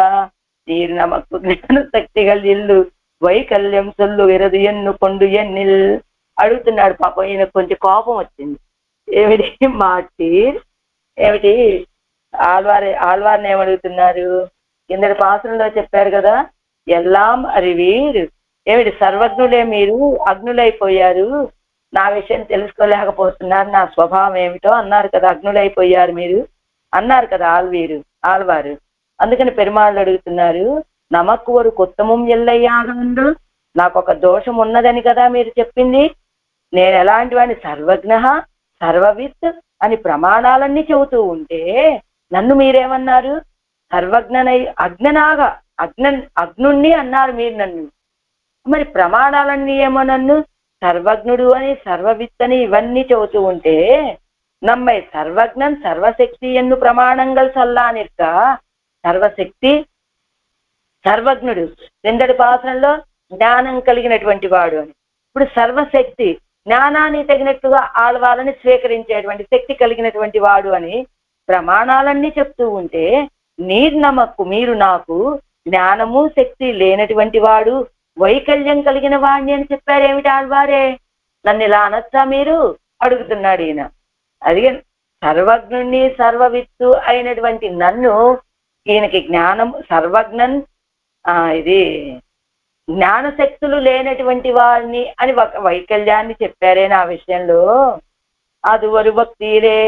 நீர் நமக்கு ஞான சக்திகள் ఇల్లు వైకల్యం சொல்லுகிறது ఎన్నుకొండు ఎన్నిల్ అడుగుతున్నాడు. పాపం ఈయన కొంచెం కోపం వచ్చింది. ఏమిటి మాట్టీర్ ఏమిటి? ఆళ్వారిని ఏమడుగుతున్నారు? కిందటి పాత్రలో చెప్పారు కదా, ఎల్లాం అరివీర్ ఏమిటి? సర్వజ్ఞులే మీరు అగ్నులైపోయారు. నా విషయం తెలుసుకోలేకపోతున్నారు, నా స్వభావం ఏమిటో అన్నారు కదా. అగ్నులైపోయారు మీరు అన్నారు కదా ఆళ్వారు. అందుకని పెరుమాళ్ళు అడుగుతున్నారు, నమకు ఒక కొత్తమం ఎల్లయ్యాగండు, నాకు ఒక దోషం ఉన్నదని కదా మీరు చెప్పింది. నేను ఎలాంటి వాడిని, సర్వజ్ఞ సర్వవిత్ అని ప్రమాణాలన్నీ చెబుతూ ఉంటే నన్ను మీరేమన్నారు, సర్వజ్ఞనై అజ్ఞనాగా అగ్నుణ్ణి అన్నారు మీరు నన్ను. మరి ప్రమాణాలన్నీ ఏమో నన్ను సర్వజ్ఞుడు అని సర్వవిత్ అని ఇవన్నీ చెబుతూ ఉంటే நம்மை సర్వజ్ఞన్ సర్వశక్తి ఎన్ను ప్రమాణంగా చల్లానిక్క, సర్వశక్తి సర్వజ్ఞుడు రెండటి పాత్రలో జ్ఞానం కలిగినటువంటి వాడు అని. ఇప్పుడు సర్వశక్తి జ్ఞానాన్ని తగినట్టుగా ఆళ్వాలని స్వీకరించేటువంటి శక్తి కలిగినటువంటి వాడు అని ప్రమాణాలన్నీ చెప్తూ ఉంటే మీరు నాకు జ్ఞానము శక్తి లేనటువంటి వాడు, వైకల్యం కలిగిన వాడిని అని చెప్పారేమిటి ఆళ్వారే? నన్ను ఇలా అనొచ్చా మీరు అడుగుతున్నాడు ఈయన. అది సర్వజ్ఞుణ్ణి సర్వవిత్తు అయినటువంటి నన్ను ఈయనకి జ్ఞానం సర్వజ్ఞన్ ఇది జ్ఞానశక్తులు లేనటువంటి వాడిని అని ఒక వైకల్యాన్ని చెప్పారే నా విషయంలో. అది వరు భక్తిలే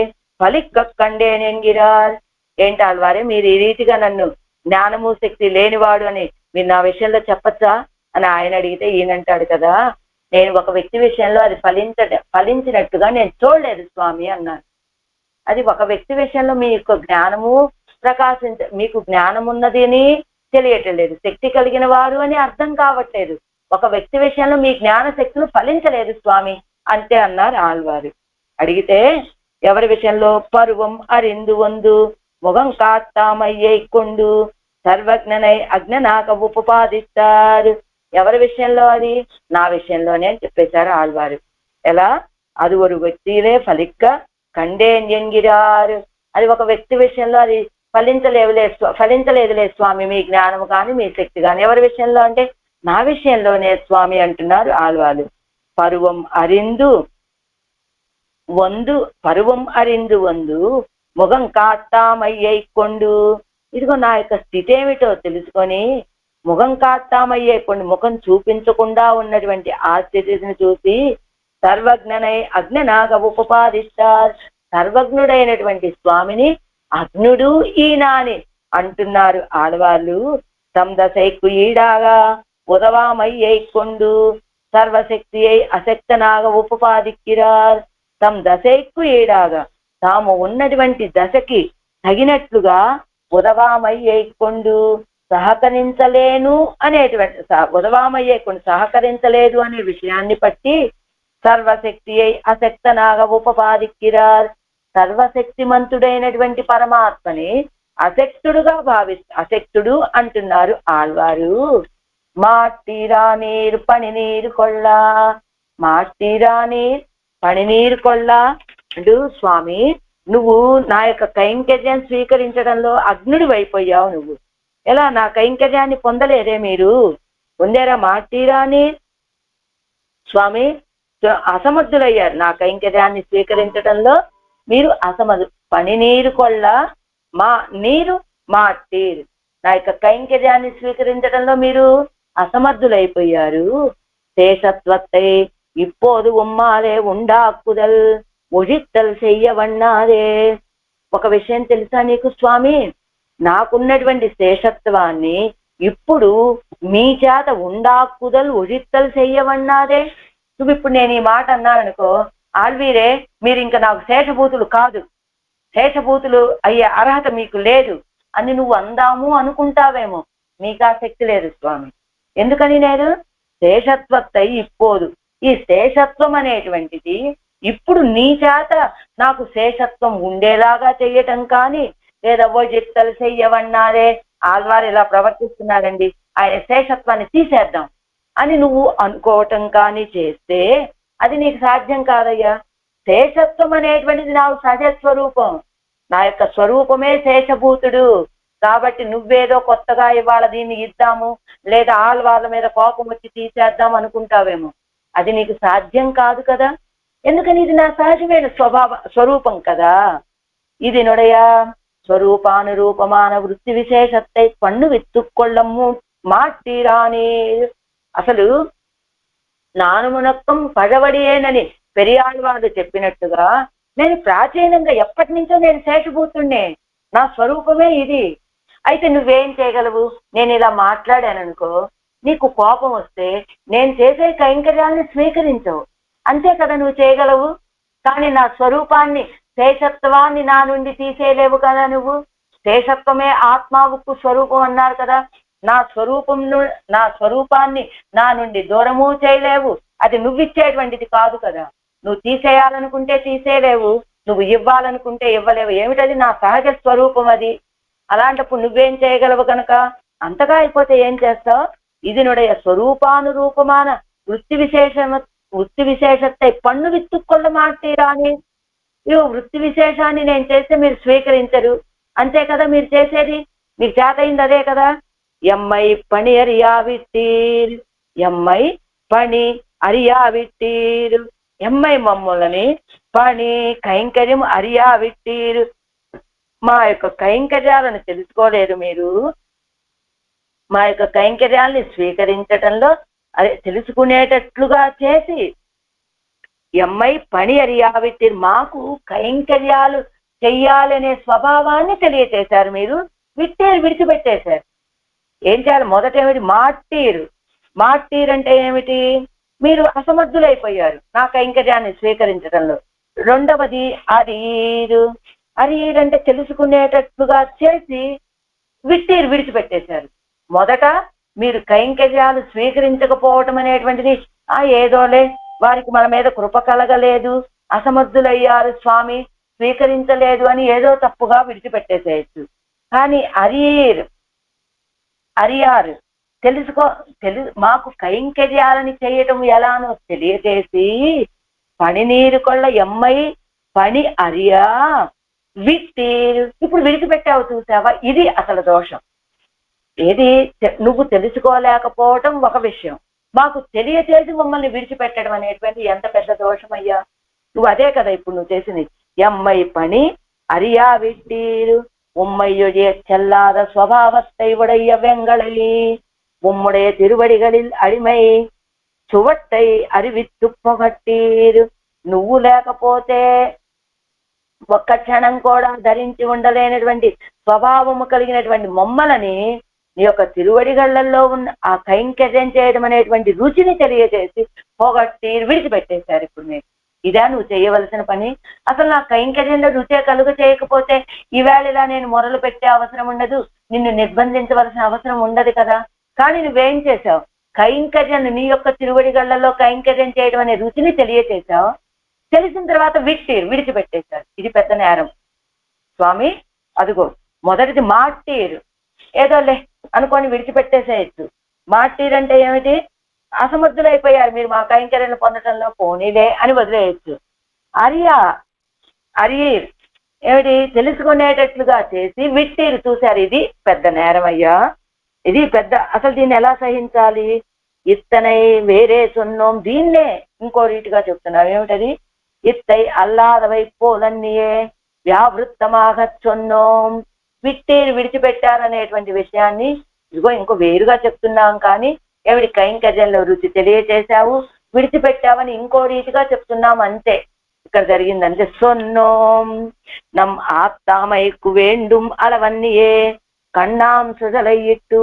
పలిక్కండే నెంగిరార్. ఏంటి ఆళ్వారే మీరు ఈ రీతిగా నన్ను జ్ఞానము శక్తి లేనివాడు అని మీరు నా విషయంలో చెప్పచ్చా అని ఆయన అడిగితే ఈయనంటాడు కదా, నేను ఒక వ్యక్తి విషయంలో అది ఫలించినట్టుగా నేను చూడలేదు స్వామి అన్నాను. అది ఒక వ్యక్తి విషయంలో మీకు జ్ఞానము మీకు జ్ఞానం ఉన్నది అని తెలియటం లేదు, శక్తి కలిగిన వారు అని అర్థం కావట్లేదు. ఒక వ్యక్తి విషయంలో మీ జ్ఞాన శక్తులు ఫలించలేదు స్వామి అంతే అన్నారు ఆళ్వారు. అడిగితే ఎవరి విషయంలో, పరువం అరిందు వందు ముఖం కాత్తామయ్యై కొండు సర్వజ్ఞనై అజ్ఞనాక ఉపపాదిస్తారు. ఎవరి విషయంలో అది? నా విషయంలోనే అని చెప్పేశారు ఆళ్వారు. ఎలా? అది ఒక వ్యక్తిలే ఫలిక్క కండేన్ ఎంగిరారు. అది ఒక వ్యక్తి విషయంలో అది ఫలించలేదులే స్వామి మీ జ్ఞానము కానీ మీ శక్తి కానీ. ఎవరి విషయంలో అంటే నా విషయంలోనే స్వామి అంటున్నారు ఆళ్వారు. పరువం అరిందు వందు ముఖం కాత్తామయ్యై కొండు. ఇదిగో నా యొక్క స్థితి ఏమిటో తెలుసుకొని ముఖం కాత్తామయ్యే కొన్ని ముఖం చూపించకుండా ఉన్నటువంటి ఆ స్థితిని చూసి సర్వజ్ఞనై అజ్ఞనాగ ఉపపాదిస్తారు. సర్వజ్ఞుడైనటువంటి స్వామిని అజ్ఞుడు ఈయన అని అంటున్నారు ఆడవాళ్ళు. సందశైకు ఈడాగా ఉదవామయ్యై కొండు సర్వశక్తి అయి అశక్తనాగ ఉపపాదిక్కిరార్. సందశైకు ఈడాగా తాము ఉన్నటువంటి దశకి తగినట్లుగా ఉదవామయ్యై కొండు సహకరించలేను అనేటువంటి ఉదవామయ్యే కొన్ని సహకరించలేదు అనే విషయాన్ని బట్టి సర్వశక్తి అయి అశక్తనాగ ఉపపాదిక్కిరార్. సర్వశక్తిమంతుడైనటువంటి పరమాత్మని అశక్తుడుగా అశక్తుడు అంటున్నారు ఆళ్వారు. మాట్టిరా నీరు పని నీరు కొళ్ళ, మాట్టిరా నీరు పని నీరు కొళ్ళ అంటూ స్వామి నువ్వు నా యొక్క కైంకర్యం స్వీకరించడంలో అగ్నుడు అయిపోయావు. నువ్వు ఎలా నా కైంకర్యాన్ని పొందలేదే? మీరు పొందారా? మాట్టిరాని స్వామి అసమర్థులయ్యారు నా కైంకర్యాన్ని స్వీకరించడంలో. మీరు పని నీరు కొళ్ళ మా నీరు మాట్టీరు. నా యొక్క కైంకర్యాన్ని స్వీకరించడంలో మీరు అసమర్థులైపోయారు. శేషత్వத்தை இப்போது உம்மாலே உண்டாக்குதல் ஒழித்தல் செய்யவண்ணாదే. ఒక విషయం తెలుసా నీకు స్వామి? నాకున్నటువంటి శేషత్వాన్ని ఇప్పుడు మీ చేత ఉండాక్కుదల్ ఒழித்தல் చెయ్యవన్నాదే. నువ్వు ఇప్పుడు నేను ఈ మాట అన్నాననుకో, ఆల్వీరే మీరు ఇంకా నాకు శేషభూతులు కాదు, శేషభూతులు అయ్యే అర్హత మీకు లేదు అని నువ్వు అందాము అనుకుంటావేమో. నీకా శక్తి లేదు స్వామి. ఎందుకని నేను శేషత్వత్తై ఇప్పోదు, ఈ శేషత్వం అనేటువంటిది ఇప్పుడు నీ చేత నాకు శేషత్వం ఉండేలాగా చెయ్యటం కానీ లేదా ఒழித்தல் చెయ్యవన్నారే. ఆళ్వారు ఇలా ప్రవర్తిస్తున్నారండి, ఆయన శేషత్వాన్ని తీసేద్దాం అని నువ్వు అనుకోవటం కానీ చేస్తే అది నీకు సాధ్యం కాదయ్యా. శేషత్వం అనేటువంటిది నాకు సహజస్వరూపం, నా యొక్క స్వరూపమే శేషభూతుడు. కాబట్టి నువ్వేదో కొత్తగా ఇవాళ దీన్ని ఇద్దాము లేదా ఆళ్వార్ల మీద కోపం వచ్చి తీసేద్దాం అనుకుంటావేమో. అది నీకు సాధ్యం కాదు కదా. ఎందుకని ఇది నా సహజమైన స్వరూపం కదా. ఇది నొడయా స్వరూపానురూపమాన వృత్తి విశేషத்தை పన్ను విత్తుకొళ్ళము మాట్టిరాని. అసలు నానుమునక్కం పడవడియేనని పెరియాళ్వారు చెప్పినట్టుగా నేను ప్రాచీనంగా ఎప్పటి నుంచో నేను శేషభూతుణ్ణే, నా స్వరూపమే ఇది. అయితే నువ్వేం చేయగలవు? నేను ఇలా మాట్లాడాననుకో, నీకు కోపం వస్తే నేను చేసే కైంకర్యాన్ని స్వీకరించవు, అంతే కదా నువ్వు చేయగలవు. కానీ నా స్వరూపాన్ని, శేషత్వాన్ని నా నుండి తీసేయలేవు కదా నువ్వు. శేషత్వమే ఆత్మావుకు స్వరూపం అన్నారు కదా. నా స్వరూపాన్ని నా నుండి దూరము చేయలేవు. అది నువ్విచ్చేటువంటిది కాదు కదా. నువ్వు తీసేయాలనుకుంటే తీసేయలేవు, నువ్వు ఇవ్వాలనుకుంటే ఇవ్వలేవు. ఏమిటది? నా సహజ స్వరూపం అది. అలాంటప్పుడు నువ్వేం చేయగలవు కనుక అంతగా అయిపోతే ఏం చేస్తావు? ఇది నుடைய స్వరూపానురూపమాన వృత్తి విశేషத்தை పన్ను విత్తుకొల్ల మాటీరాని. వృత్తి విశేషాన్ని నేను చేస్తే మీరు స్వీకరించరు, అంతే కదా మీరు చేసేది. మీకు చేతయింది అదే కదా. ఎమ్మై పని అరియావిట్టీర్, ఎమ్మై పని అరియావిట్టీరు, ఎమ్మై మమ్ములని పని కైంకర్యం అరియావిట్టీరు. మా యొక్క కైంకర్యాలను తెలుసుకోలేదు మీరు, మా యొక్క కైంకర్యాల్ని స్వీకరించటంలో అదే తెలుసుకునేటట్లుగా చేసి, ఎమ్మై పని అరియావిట్టి మాకు కైంకర్యాలు చెయ్యాలనే స్వభావాన్ని తెలియచేశారు. మీరు విడిచిపెట్టేశారు. ఏం చేయాలి? మొదట ఏమిటి? మాట్టీరు అంటే ఏమిటి? మీరు అసమర్థులైపోయారు నా కైంకర్యాన్ని స్వీకరించడంలో. రెండవది అరీరు అంటే తెలుసుకునేటట్లుగా చేసి విడిచిపెట్టేశారు. మొదట మీరు కైంకర్యాలు స్వీకరించకపోవటం అనేటువంటిది ఏదోలే, వారికి మన మీద కృప కలగలేదు, అసమర్థులయ్యారు స్వామి, స్వీకరించలేదు అని ఏదో తప్పుగా విడిచిపెట్టేసేయచ్చు. కానీ అరియారు మాకు కైంకర్యాలని చేయటం ఎలానో తెలియజేసి, పని నీరు కొల్ల ఎమ్మై పని అరియా విట్టీరు. ఇప్పుడు విడిచిపెట్టావు చూసావా, ఇది అసలు దోషం. ఏది? నువ్వు తెలుసుకోలేకపోవటం ఒక విషయం, మాకు తెలియచేసి మమ్మల్ని విడిచిపెట్టడం అనేటువంటి ఎంత పెద్ద దోషం అయ్యా. నువ్వు అదే కదా ఇప్పుడు నువ్వు చేసింది. ఎమ్మై పని అరియా విట్టీరు, உம்மையுடைய செல்லாத ஸ்வபாவத்தை உடைய வெங்களை உம்முடைய திருவடிகளில் అడిమై చువట్టై అరివిత్తు పొగట్టీరు. నువ్వు లేకపోతే ఒక్క క్షణం కూడా ధరించి ఉండలేనటువంటి స్వభావము కలిగినటువంటి మమ్మలని నీ యొక్క తిరువడిగళ్లలో ఉన్న ఆ కైంకర్యం చేయడం అనేటువంటి రుచిని తెలియజేసి పొగట్టీరు, విడిచిపెట్టేశారు. ఇప్పుడు మీరు ఇదా నువ్వు చేయవలసిన పని? అసలు నా కైంకర్యంలో రుచే కలుగ చేయకపోతే ఈవేళ ఇలా నేను మొరలు పెట్టే అవసరం ఉండదు, నిన్ను నిర్బంధించవలసిన అవసరం ఉండదు కదా. కానీ నువ్వేం చేశావు? కైంకర్యాన్ని, నీ యొక్క తిరువడిగళ్లలో కైంకర్యం చేయడం అనే రుచిని తెలియచేశావు. తెలిసిన తర్వాత విడిచిపెట్టేశారు. ఇది పెద్ద నేరం స్వామి. అదిగో మొదటిది మాట్టీరు, ఏదోలే అనుకొని విడిచిపెట్టేసేయచ్చు. మాట్టీరు అంటే ఏమిటి? అసమర్థులైపోయారు మీరు మా కైంకర్యాన్ని పొందటంలో, పోనీలే అని వదిలేయచ్చు. అరీర్ ఏమిటి? తెలుసుకునేటట్లుగా చేసి విట్టీరు. చూశారు, ఇది పెద్ద నేరం అయ్యా, ఇది పెద్ద. అసలు దీన్ని ఎలా సహించాలి? ఇత్తనై వేరే సొన్నోం, దీన్నే ఇంకో రీతిగా చెప్తున్నారు. ఏమిటది? ఇత్తై అల్లాదవై పోలన్నీయే వ్యావృత్తమాగ సొన్నోం. విట్టీరు విడిచిపెట్టారనేటువంటి విషయాన్ని ఇదిగో ఇంకో వేరుగా చెప్తున్నాం. కానీ ఏమిటి? కైంకర్యంలో రుచి తెలియచేశావు, విడిచిపెట్టావని ఇంకో రీతిగా చెప్తున్నాం, అంతే ఇక్కడ జరిగిందంటే. సొన్నోం నమ్ ఆత్తామైకు వేండుం అలవన్నీయే కண்ணాం సుజలయ్యిట్టు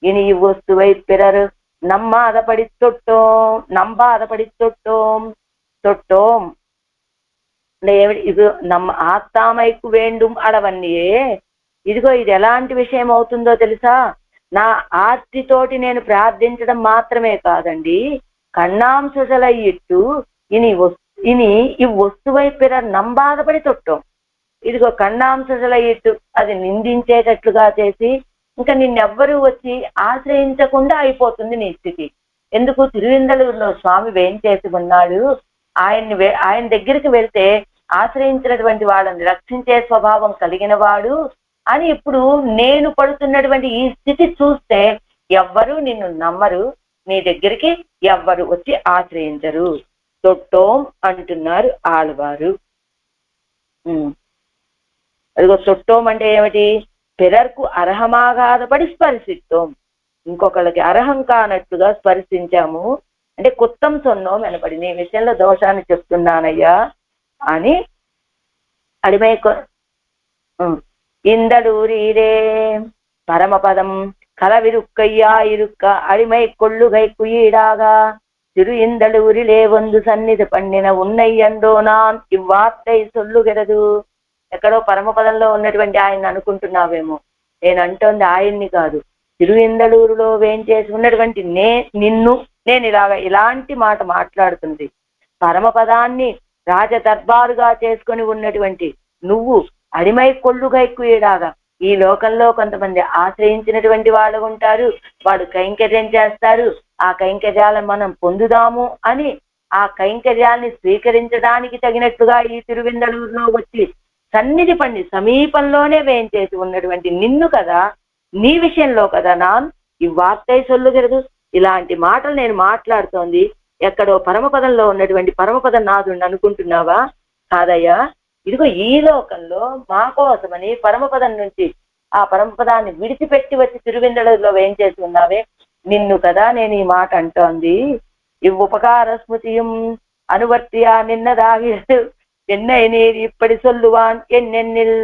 ఇని వస్తువై పిరరు నమ్మాదపడి తొట్టోం ఇది నమ్మ ఆత్తామైకు వేండుం అలవన్నీయే. ఇదిగో ఇది ఎలాంటి విషయం అవుతుందో తెలుసా? నా ఆర్తితోటి నేను ప్రార్థించడం మాత్రమే కాదండి, కన్నాం సుజలయ్యిట్టు ఇని ఈ వస్తువై పిరర్ నంబాధపడి తొట్టం. ఇదిగో కన్నాం సుజలయ్యిట్టు, అది నిందించేటట్లుగా చేసి ఇంకా నిన్నెవ్వరూ వచ్చి ఆశ్రయించకుండా అయిపోతుంది నీ స్థితి. ఎందుకు? తిరువిందలూరులో స్వామి వేంచేసి ఉన్నాడు, ఆయన దగ్గరికి వెళ్తే ఆశ్రయించినటువంటి వాళ్ళని రక్షించే స్వభావం కలిగిన వాడు అని ఇప్పుడు నేను పడుతున్నటువంటి ఈ స్థితి చూస్తే ఎవ్వరూ నిన్ను నమ్మరు, నీ దగ్గరికి ఎవ్వరు వచ్చి ఆశ్రయించరు. తొట్టోం అంటున్నారు ఆళ్వారు. అదిగో తొట్టోం అంటే ఏమిటి? పిరర్కు అర్హమాగాదపడి స్పర్శిస్తోం, ఇంకొకళ్ళకి అర్హం కానట్టుగా స్పర్శించాము అంటే కుత్తం సొన్నోం అనబడి, నీ విషయంలో దోషాన్ని చెప్తున్నానయ్యా అని అడిమై ఇందడూరీరే பரமபதம் களவிருக்கையா இருக்க அடிமை கொள்ளுகை குயிடாக திரு இந்தளூரிலே வந்து సన్నిధి పండిన ఉన్నై అండో నాన్ ఇవ్వార్తై సొల్లుగెరదు. ఎక్కడో పరమపదంలో ఉన్నటువంటి ఆయన అనుకుంటున్నావేమో, నేను అంటోంది ఆయన్ని కాదు, తిరువిందలూరులో వేంచేసి ఉన్నటువంటి నిన్ను నేను ఇలాంటి మాట మాట్లాడుతుంది. పరమపదాన్ని రాజదర్బారుగా చేసుకొని ఉన్నటువంటి నువ్వు అడిమై కొల్లుగైకుయేడాగా, ఈ లోకంలో కొంతమంది ఆశ్రయించినటువంటి వాళ్ళు ఉంటారు, వాడు కైంకర్యం చేస్తారు, ఆ కైంకర్యాలను మనం పొందుదాము అని ఆ కైంకర్యాన్ని స్వీకరించడానికి తగినట్టుగా ఈ తిరువిందలూరులో వచ్చి సన్నిధి పండి సమీపంలోనే వేయించేసి ఉన్నటువంటి నిన్ను కదా, నీ విషయంలో కదా నాన్ ఈ వార్తై సొల్లుగెరదు, ఇలాంటి మాటలు నేను మాట్లాడుతోంది ఎక్కడో పరమపదంలో ఉన్నటువంటి పరమపద నాథుడిని అనుకుంటున్నావా? కాదయ్యా, ఇదిగో ఈ లోకంలో మా కోసమని పరమపదం నుంచి ఆ పరమపదాన్ని విడిచిపెట్టి వచ్చి తిరువిందలూరులో వేయించేసి ఉన్నావే, నిన్ను కదా నేను ఈ మాట అంటోంది. ఈ ఉపకార స్మృతియం అనువర్తియా నిన్నదాగి ఎన్నై నీరు ఇప్పటి సొల్లువాన్ ఎన్నెన్నిల్.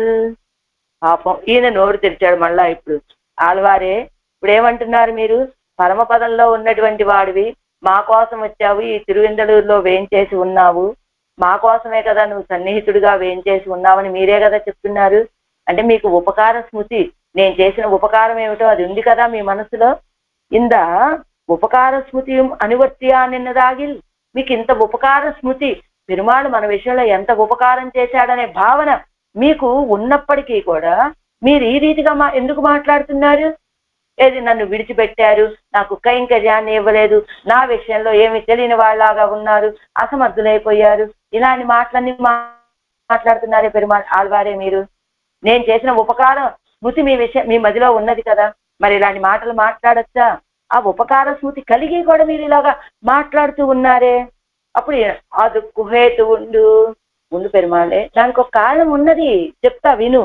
పాపం ఈయన నోరు తెరిచాడు మళ్ళా. ఇప్పుడు ఆల్వారే ఇప్పుడు ఏమంటున్నారు, మీరు పరమపదంలో ఉన్నటువంటి వాడివి, మా కోసం వచ్చావు, ఈ తిరువిందలూరులో వేయించేసి ఉన్నావు, మా కోసమే కదా నువ్వు సన్నిహితుడిగా వేయించేసి ఉన్నావని మీరే కదా చెప్తున్నారు. అంటే మీకు ఉపకార స్మృతి, నేను చేసిన ఉపకారం ఏమిటో అది ఉంది కదా మీ మనసులో. ఇంద ఉపకార స్మృతి అనువర్తియా నిన్నదాగిల్, మీకు ఇంత ఉపకార స్మృతి, పెరుమాళ్ మన విషయంలో ఎంత ఉపకారం చేశాడనే భావన మీకు ఉన్నప్పటికీ కూడా మీరు ఈ రీతిగా ఎందుకు మాట్లాడుతున్నారు? ఏది నన్ను విడిచిపెట్టారు, నాకు కైంకర్యాన్ని ఇవ్వలేదు, నా విషయంలో ఏమి తెలియని వాళ్ళలాగా ఉన్నారు, అసమర్థులైపోయారు, ఇలాంటి మాటలన్నీ మాట్లాడుతున్నారే పెరుమాళ్ ఆల్వారే మీరు. నేను చేసిన ఉపకారం స్మృతి మీ మదిలో ఉన్నది కదా, మరి ఇలాంటి మాటలు మాట్లాడచ్చా? ఆ ఉపకార స్మృతి కలిగి కూడా మీరు ఇలాగా మాట్లాడుతూ ఉన్నారే. అప్పుడు అది కుహేతు ఉండు పెరుమాళే, దానికి ఒక కారణం ఉన్నది, చెప్తా విను.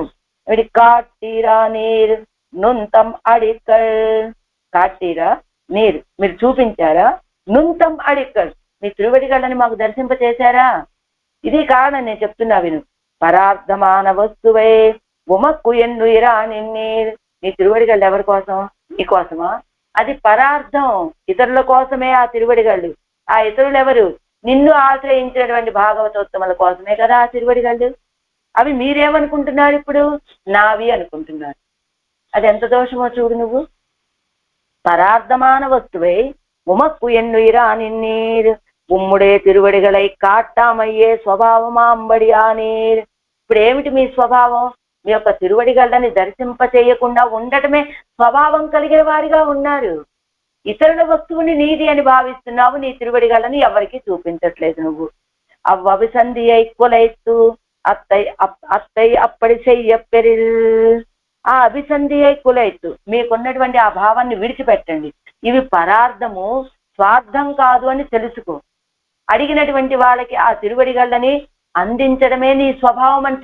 కాటీరా నీరు నుంతం అడిక్కల్, కాటీరా నీరు మీరు చూపించారా, నుంతం అడిక్కల్ మీ తిరువడిగళ్ళని మాకు దర్శింపచేశారా. ఇది కారణం నేను చెప్తున్నా విను. పరార్థమాన వస్తువే ఉమక్కు ఎన్నుయిరా నిన్నీరు, నీ తిరువడిగళ్ళు ఎవరి కోసం? నీ కోసమా? అది పరార్థం, ఇతరుల కోసమే ఆ తిరువడిగళ్ళు. ఆ ఇతరులు ఎవరు? నిన్ను ఆశ్రయించినటువంటి భాగవతోత్తముల కోసమే కదా ఆ తిరువడిగళ్ళు. అవి మీరేమనుకుంటున్నారు ఇప్పుడు? నావి అనుకుంటున్నారు. అది ఎంత దోషమో చూడు నువ్వు. పరార్థమాన వస్తువై ఉమక్కు ఎన్నుయిరా నిన్నీర్, ఉమ్ముడే తిరువడిగలై కాట్టామయ్యే స్వభావమాంబడి ఆ నీర్. ఇప్పుడు ఏమిటి మీ స్వభావం? మీ యొక్క తిరువడిగళ్ళని దర్శింప చేయకుండా ఉండటమే స్వభావం కలిగిన వారిగా ఉన్నారు. ఇతరుల వస్తువుని నీది అని భావిస్తున్నావు, నీ తిరువడిగళ్ళని ఎవరికి చూపించట్లేదు నువ్వు. అవ్వభిసంధి కొలైత్తు అత్తై అప్పటి చెయ్యపెరిల్. ఆ అభిసంధి కులైత్తు, మీకున్నటువంటి ఆ భావాన్ని విడిచిపెట్టండి. ఇవి పరార్థము, స్వార్థం కాదు అని తెలుసుకో. అడిగినటువంటి వాళ్ళకి ఆ తిరువడిగళ్ళని అందించడమే నీ స్వభావం అని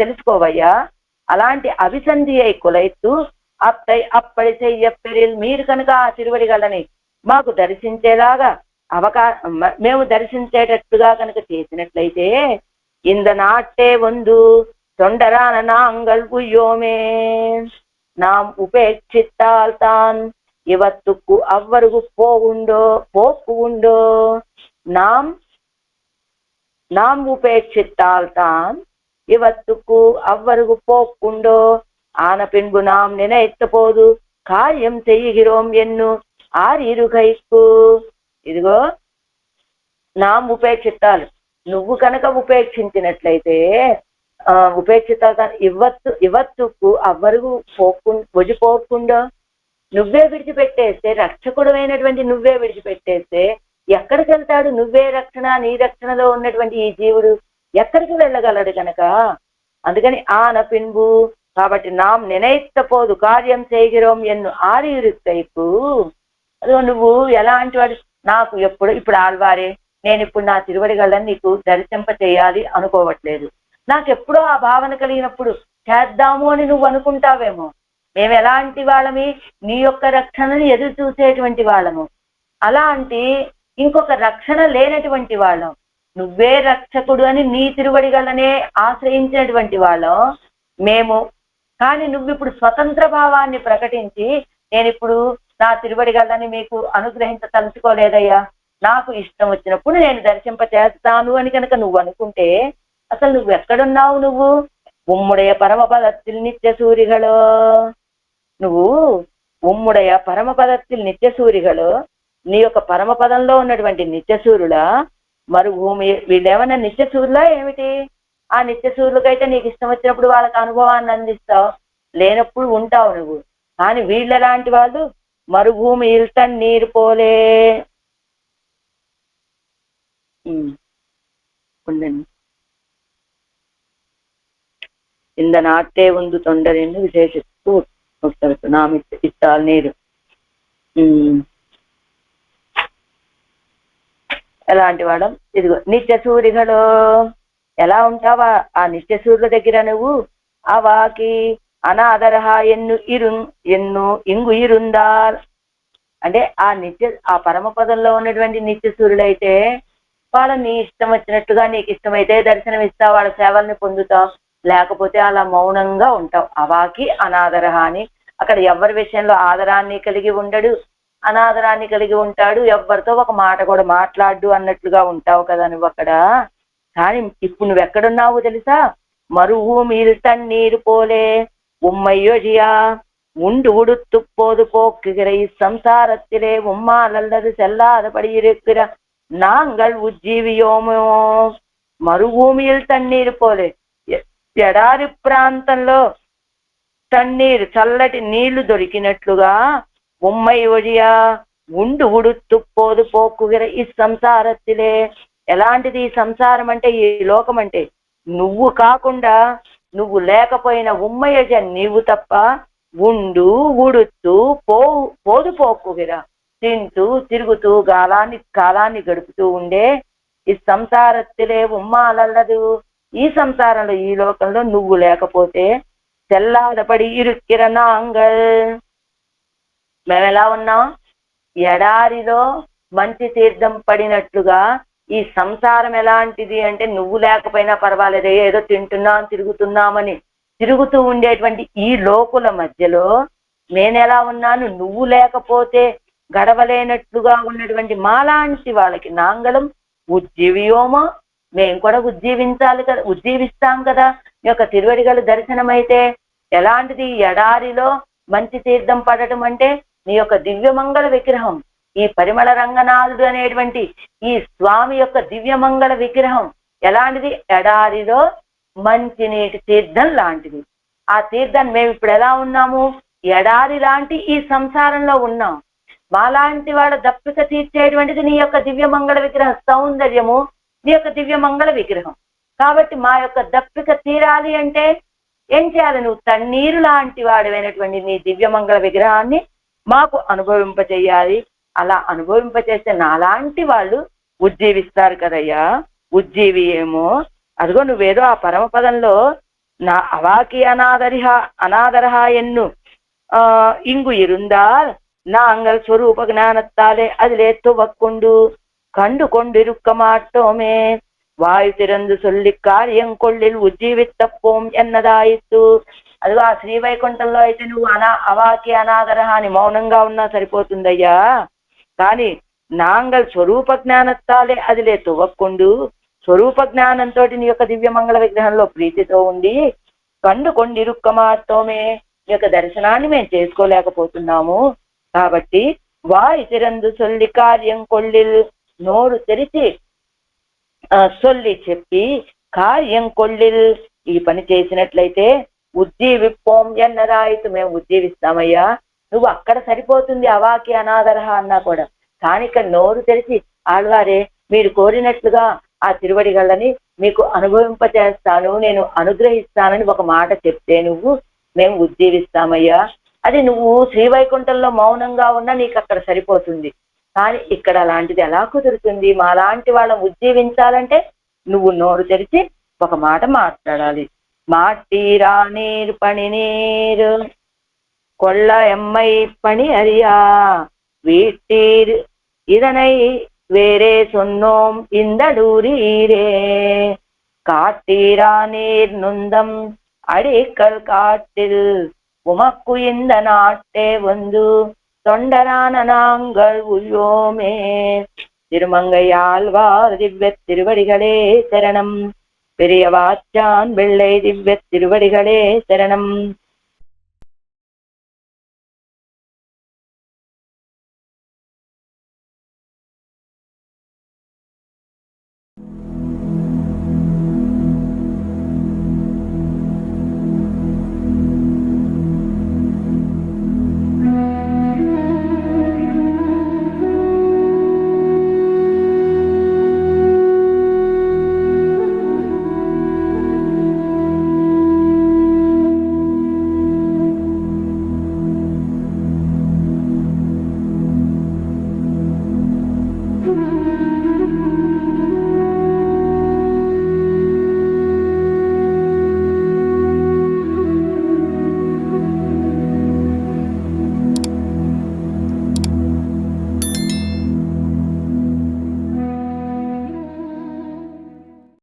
తెలుసుకోవయ్యా. అలాంటి అభిసంధి కులైత్తు అత్తై అప్పటి చెయ్యపెరిల్, మీరు కనుక ఆ తిరువడిగళ్ళని మాకు దర్శించేలాగా మేము దర్శించేటట్టుగా కనుక చేసినట్లయితే, ఇంద నాట్టే వందు తొండరాన నాంగల్ ఉయ్యోమే நாம் ఉపేక్షిத்தால் தான் இவத்துக்கு அவ்வருகு போக்கு உண்டோ. நாம் ఉపేక్షిத்தால் தான் இவத்துக்கு அவ்வருகு போக்குண்டோ. ஆன பின்பு நாம் நினைத்த போது காரியம் செய்கிறோம் ఎన్ను ఆరిరుగైకు. ఇదిగో నాం ఉపేక్షితాలు, నువ్వు కనుక ఉపేక్షించినట్లయితే ఉపేక్షితాలు ఇవత్తుకు అవ్వరుగు పోకుండా నువ్వే విడిచిపెట్టేస్తే, రక్షకుడు అయినటువంటి నువ్వే విడిచిపెట్టేస్తే ఎక్కడికి వెళ్తాడు? నువ్వే రక్షణ, నీ రక్షణలో ఉన్నటువంటి ఈ జీవుడు ఎక్కడికి వెళ్ళగలడు కనుక. అందుకని ఆన పిన్బు, కాబట్టి నాం నినైత్త పోదు కార్యం చేయగిరోం ఎన్ను ఆరియురికైపు. అదో నువ్వు ఎలాంటి వాడు? నాకు ఇప్పుడు ఆల్వారే, నేను ఇప్పుడు నా తిరువడిగళ్ళని నీకు దర్శింప చేయాలి అనుకోవట్లేదు. నాకెప్పుడో ఆ భావన కలిగినప్పుడు చేద్దాము అని నువ్వు అనుకుంటావేమో. మేము ఎలాంటి వాళ్ళమి? నీ యొక్క రక్షణని ఎదురు చూసేటువంటి వాళ్ళము. అలాంటి ఇంకొక రక్షణ లేనటువంటి వాళ్ళం. నువ్వే రక్షకుడు అని నీ తిరువడిగళ్ళనే ఆశ్రయించినటువంటి వాళ్ళం. మేము కానీ నువ్వు ఇప్పుడు స్వతంత్ర భావాన్ని ప్రకటించి నేను ఇప్పుడు నా తిరువడిగలని మీకు అనుగ్రహించ తలుచుకోలేదయ్యా, నాకు ఇష్టం వచ్చినప్పుడు నేను దర్శింప చేస్తాను అని కనుక నువ్వు అనుకుంటే అసలు నువ్వు ఎక్కడున్నావు? నువ్వు ఉమ్ముడయ పరమపదத்தில் నిత్య సూరిகளோ, నువ్వు ఉమ్ముడయ పరమపదத்தில் నిత్య సూరిகளో, నీ యొక్క పరమపదంలో ఉన్నటువంటి నిత్యసూరులా మరుభూమి వీళ్ళేమన్నా నిత్యసూరులా ఏమిటి? ఆ నిత్యసూరులకైతే నీకు ఇష్టం వచ్చినప్పుడు వాళ్ళకి అనుభవాన్ని అందిస్తావు, లేనప్పుడు ఉంటావు నువ్వు. కానీ వీళ్ళలాంటి వాళ్ళు మరుభూమి ఇల్తన్ నీరు పోలే. ఉండండి. இந்த நாட்டே உந்து தொண்டர் என்று விசேஷித்து நாம் ఇట్టాల్ నీరు. ఎలాంటి వాడం? ఇదిగో నిత్య సూరిగలో ఎలా ఉంటావా ఆ నిత్య సూర్యుల దగ్గర నువ్వు? అవాకి అనాదరహ ఎన్ను ఇంగు ఇరుందా అంటే ఆ పరమపదంలో ఉన్నటువంటి నిత్య సూర్యుడైతే వాళ్ళ నీ ఇష్టం వచ్చినట్టుగా నీకు ఇష్టమైతే దర్శనం ఇస్తావు, వాళ్ళ సేవల్ని పొందుతావు, లేకపోతే అలా మౌనంగా ఉంటావు. అవాకి అనాదరహ అని అక్కడ ఎవరి విషయంలో ఆదరాన్ని కలిగి ఉండడు, అనాదరాన్ని కలిగి ఉంటాడు, ఎవరితో ఒక మాట కూడా మాట్లాడు అన్నట్లుగా ఉంటావు కదా నువ్వు అక్కడ. కానీ ఇప్పుడు నువ్వు ఎక్కడున్నావు తెలుసా? మరుభూమిల్ తన్నీరు పోలే ఉమ్మయ్యోజియా உண்டு உடுத்து போது போக்குகிற இச்சம்சாரத்திலே உம்மாலல்லது செல்லாதபடி இருக்கிற நாங்கள் ఉజ్జీవియోమో. మరుభూమిயில் తన్నీరు పోలే, ఎడారి ప్రాంతంలో తన్నీరు చల్లటి నీళ్లు దొరికినట్లుగా ఉమ్మై ఒడియా ఉండు ఉడుత్తు పోదు పోక్కుగిర ఈ సంసారத்திலே. ఎలాంటిది ఈ సంసారం అంటే? ఈ లోకం అంటే నువ్వు కాకుండా నువ్వు లేకపోయిన ఉమ్మయ్యజ నీవు తప్ప ఉండు ఉడుతూ పోదు పోక్కుగిర తింటూ తిరుగుతూ కాలాన్ని గడుపుతూ ఉండే ఈ సంసారத்திலே ఉమ్మాలల్లదు. ఈ సంసారంలో ఈ లోకంలో నువ్వు లేకపోతే తెల్లాదపడి ఇరుక్కిర నాంగల్ మేమెలా ఉన్నాం? ఎడారిలో మంచి తీర్థం పడినట్లుగా ఈ సంసారం ఎలాంటిది అంటే నువ్వు లేకపోయినా పర్వాలేదు, ఏదో తింటున్నాం తిరుగుతున్నామని తిరుగుతూ ఉండేటువంటి ఈ లోకుల మధ్యలో నేనెలా ఉన్నాను? నువ్వు లేకపోతే గడవలేనట్లుగా ఉన్నటువంటి మాలాంటి వాళ్ళకి నాంగళం ఉజ్జీవియోమో, మేము కూడా ఉజ్జీవించాలి కదా, ఉజ్జీవిస్తాం కదా. నీ యొక్క తిరువడిగల దర్శనం అయితే ఎలాంటిది? ఎడారిలో మంచి తీర్థం పడటం అంటే నీ యొక్క దివ్యమంగళ విగ్రహం, ఈ పరిమళ రంగనాథుడు అనేటువంటి ఈ స్వామి యొక్క దివ్యమంగళ విగ్రహం ఎలాంటిది? ఎడారిలో మంచి నీటి తీర్థం లాంటిది. ఆ తీర్థాన్ని మేము ఇప్పుడు ఎలా ఉన్నాము? ఎడారి లాంటి ఈ సంసారంలో ఉన్నాం. మాలాంటి వాళ్ళ దప్పిక తీర్చేటువంటిది నీ యొక్క దివ్యమంగళ విగ్రహం సౌందర్యము, నీ యొక్క దివ్యమంగళ విగ్రహం. కాబట్టి మా యొక్క దప్పిక తీరాలి అంటే ఏం చేయాలి? నువ్వు తన్నీరు లాంటి వాడివైనటువంటి నీ దివ్యమంగళ విగ్రహాన్ని మాకు అనుభవింపచేయాలి. అలా అనుభవింపచేస్తే నాలాంటి వాళ్ళు ఉజ్జీవిస్తారు కదయ్యా. ఉజ్జీవి ఏమో అదిగో నువ్వేదో ఆ పరమపదంలో నా అవాకి అనాదరహ ఎన్ను ఇంగు ఇరుందాల్ நாங்கள் ஸ்வரூப ஞானத்தாலே அதிலே துவக்குண்டு கண்டு கொண்டிருக்க மாட்டோமே வாயு திறந்து சொல்லி కార్యం కొళ్ళిల్ ఉజ్జీవిత్తపోం ఎన్నదాయిత్తు. అదిగో ఆ శ్రీవైకుంఠంలో అయితే నువ్వు అవాకి అనాదరహ అని మౌనంగా ఉన్నా సరిపోతుందయ్యా. కానీ నాంగల్ స్వరూప జ్ఞానత్తాలే అదిలే తువ్వకుండు, స్వరూప జ్ఞానంతో నీ యొక్క దివ్యమంగళ విగ్రహంలో ప్రీతితో ఉండి కండు కొండిరుక్క మాత్రమే నీ యొక్క దర్శనాన్ని మేము చేసుకోలేకపోతున్నాము. కాబట్టి వాయు తిరందు సొల్లి కార్యం కొళ్ళిల్, నోరు తెరిచి సొల్లి చెప్పి కార్యం కొళ్ళిల్ ఈ పని చేసినట్లయితే ఉజ్జీవిపోం ఎన్నదాయితు మేము ఉజ్జీవిస్తామయ్యా. నువ్వు అక్కడ సరిపోతుంది అవాకి అనాదరహ అన్నా కూడా. కానీ ఇక్కడ నోరు తెరిచి ఆళ్వారే మీరు కోరినట్లుగా ఆ తిరువడిగళ్ళని మీకు అనుభవింపచేస్తాను, నేను అనుగ్రహిస్తానని ఒక మాట చెప్తే నువ్వు మేము ఉజ్జీవిస్తామయ్యా. అది నువ్వు శ్రీవైకుంఠంలో మౌనంగా ఉన్నా నీకు అక్కడ సరిపోతుంది. కానీ ఇక్కడ అలాంటిది ఎలా కుదురుతుంది? మా లాంటి వాళ్ళని ఉజ్జీవించాలంటే నువ్వు నోరు తెరిచి ఒక మాట మాట్లాడాలి. మాటీరా నీరు పని నీరు கொள்ள எம்மை பணி அறியா வீட்டீர் இதனை வேறே சொன்னோம் இந்த டூரீரே காட்டீரா நீர் நுந்தம் அடிக்கல் காட்டில் உமக்கு இந்த நாட்டே வந்து தொண்டரான நாங்கள் உள்ளோமே. திருமங்கையாழ்வார் திவ்ய திருவடிகளே சரணம். பெரியவாச்சான் பிள்ளை திவ்ய திருவடிகளே சரணம்.